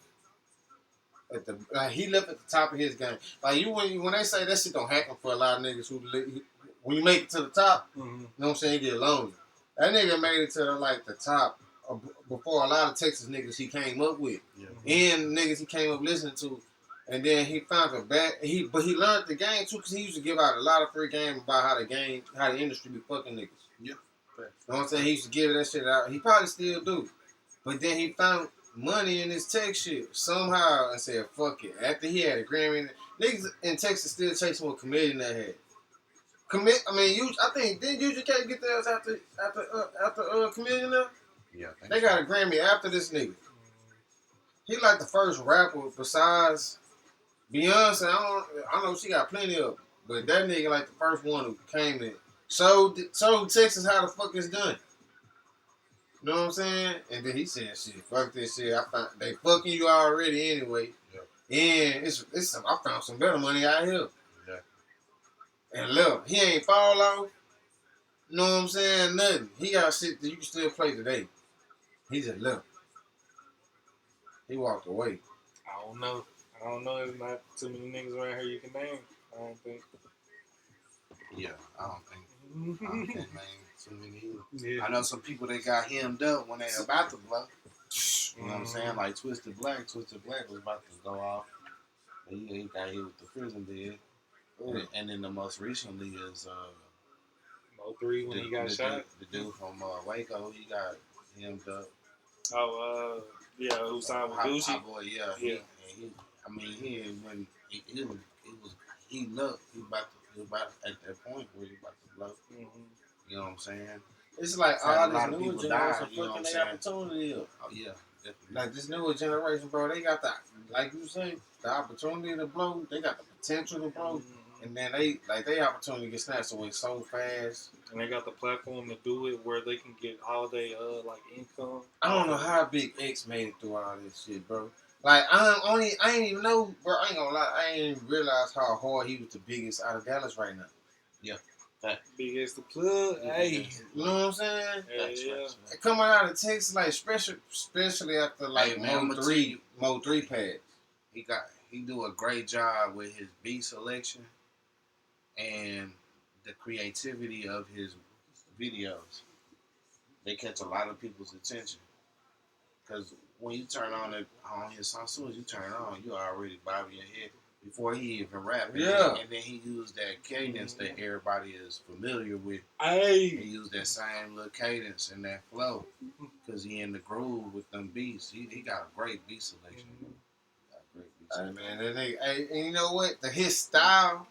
at the he left at the top of his game. Like when they say that shit don't happen for a lot of niggas when you make it to the top, you know what I'm saying, you get lonely. That nigga made it to the top before a lot of Texas niggas he came up with, and niggas he came up listening to, and then he found but he learned the game too because he used to give out a lot of free game about how the industry be fucking niggas. Yeah. You know what I'm saying? He used to give that shit out. He probably still do. But then he found money in his tech shit somehow and said, fuck it. After he had a Grammy, niggas in Texas still chasing what Comedian that had. I think, didn't UGK get theirs after Comedian now? Yeah. They got a Grammy after this nigga. He like the first rapper besides Beyonce. I know she got plenty of them. But that nigga like the first one who came in. So Texas how the fuck it's done. You know what I'm saying? And then he said, shit, fuck this shit. They fucking you already anyway. Yeah. And I found some better money out here. Yeah. And look, he ain't fall off. You know what I'm saying? Nothing. He got shit that you can still play today. He just left. He walked away. I don't know. There's not too many niggas around here you can name. I don't think. Yeah, I don't think name too many either. Yeah. I know some people that got hemmed up when they about to blow. You know what I'm saying? Like Twisted Black was about to go off. He got hit with the prison bid. And then the most recently is 03 when he got shot. The dude from Waco, he got hemmed up. Yeah, who signed with Gucci? Hot Boy, yeah. He was about at that point where he about to blow. You know what I'm saying? It's like a all lot this of newer people generation died, you know what I'm fucking saying? their opportunity up. Oh yeah, definitely. Like this newer generation, bro, they got like you say, the opportunity to blow. They got the potential to blow, and then they opportunity get snatched away so fast. And they got the platform to do it where they can get all day income. I don't know how Big X made it through all this shit, bro. Like I ain't even know, bro. I ain't gonna lie, I ain't even realize how hard he was the biggest out of Dallas right now. Yeah. Big as the plug, hey. You know what I'm saying? Yeah. Coming out of Texas, like especially after like Hey, man, Mo 3 pads. He he do a great job with his beat selection and the creativity of his videos. They catch a lot of people's attention because when you turn on his song, as soon as you turn it on, you already bobbing your head before he even rap. Yeah. And then he used that cadence that everybody is familiar with. Hey. He used that same little cadence and that flow because he in the groove with them beats. He got a great beat selection. Hey man, that nigga, hey, and you know what? His style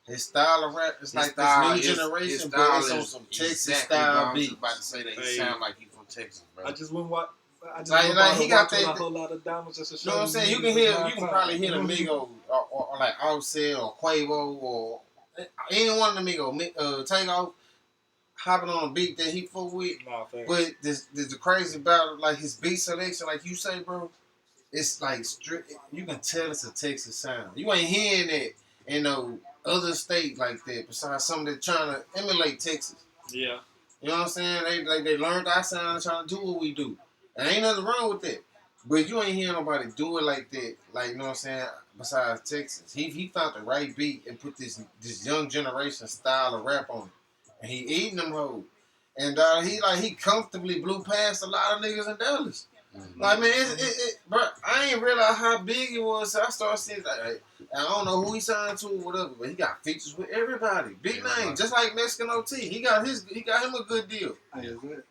of rap, it's His like style this new is- generation, his but style it's on is some Texas exactly, bro. style I was beats. just about to say that he Hey. sound like he from Texas, bro. I just went what. I just Like he got a that. whole lot of diamonds just to You show know what I'm these saying? You niggas can it's hear, my you can time. probably hear the Migo or like Offset or Quavo or any one of the Migo Takeoff hopping on a beat that he fuck with. Nah, thanks. But this the crazy about it, like his beat selection, like you say, bro. It's like you can tell it's a Texas sound. You ain't hearing it in no other state like that. Besides some that trying to emulate Texas. Yeah. You know what I'm saying? They learned our sound and trying to do what we do. And ain't nothing wrong with that. But you ain't hearing nobody do it like that. Like, you know what I'm saying? Besides Texas. He found the right beat and put this young generation style of rap on it. And he eating them hoes. And he comfortably blew past a lot of niggas in Dallas. Mm-hmm. Like, man, bro, I ain't realize how big it was. So I started seeing, like, I don't know who he signed to or whatever, but he got features with everybody. Big name, just like Mexican OT. He got him a good deal. Hey, is it?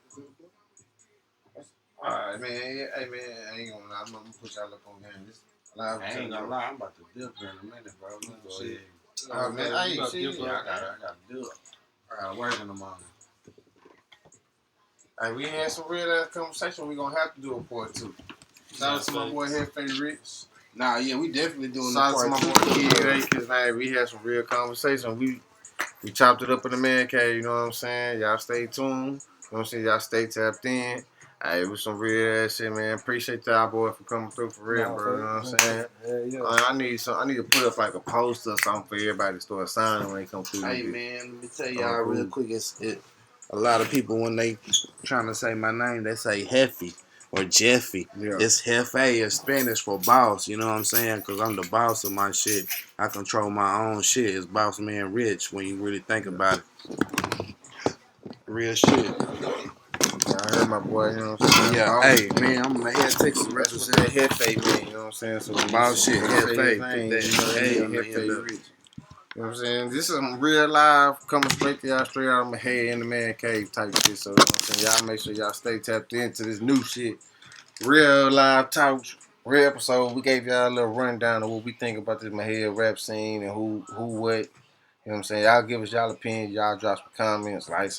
All right, man. Hey, man, I ain't gonna lie. I'm gonna put y'all up on game. This live. I ain't gonna lie, I'm about to dip here in a minute, bro. Shit. Oh, man, You about to shit. dip Yeah, up. I gotta do it. I gotta work in the morning. Hey, we had some real ass conversation. We gonna have to do a part 2. Shout out to my boy Hefe Rich. Nah, yeah, we definitely doing the Shout out to part my two. boy Kid Akins. Hey, we had some real conversation. We chopped it up in the man cave, you know what I'm saying? Y'all stay tuned. You know what I'm saying? Y'all stay tapped in. Hey, it was some real ass shit, man. Appreciate y'all boy for coming through for real, bro. You know what I'm saying? Yeah. I need to put up like a poster or something for everybody to start signing when they come through. Hey, man, let me tell Oh, y'all cool. real quick. A lot of people, when they trying to say my name, they say Heffy or Jeffy. Yeah. It's Hefe in Spanish for boss, you know what I'm saying? Because I'm the boss of my shit. I control my own shit. It's boss man rich when you really think about it. Real shit. I heard my boy, you know what I'm saying? Yeah, Boss. hey, man, I'm a head Texas That's what that representative. Hefe mean, you know what I'm saying? So when Boss shit, when you say Hefe. his Put name, that you know A that on mean the end Hefe of Rich. it. You know what I'm saying? This is some real live, coming straight to y'all, straight out of my head in the man cave type shit. So, you know what I'm saying? Y'all make sure y'all stay tapped into this new shit. Real live talk, real episode. We gave y'all a little rundown of what we think about this Mahead rap scene and who what. You know what I'm saying? Y'all give us y'all opinion. Y'all drop some comments, like,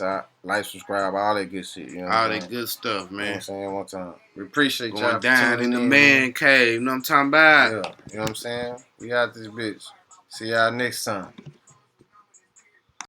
subscribe, all that good shit. You know what All I'm that saying? good stuff, You know what man. I'm saying? One time. We appreciate y'all Going for down in tuning the in, man cave, you know what I'm talking about? Yeah, you know what I'm saying? We got this bitch. See y'all next time.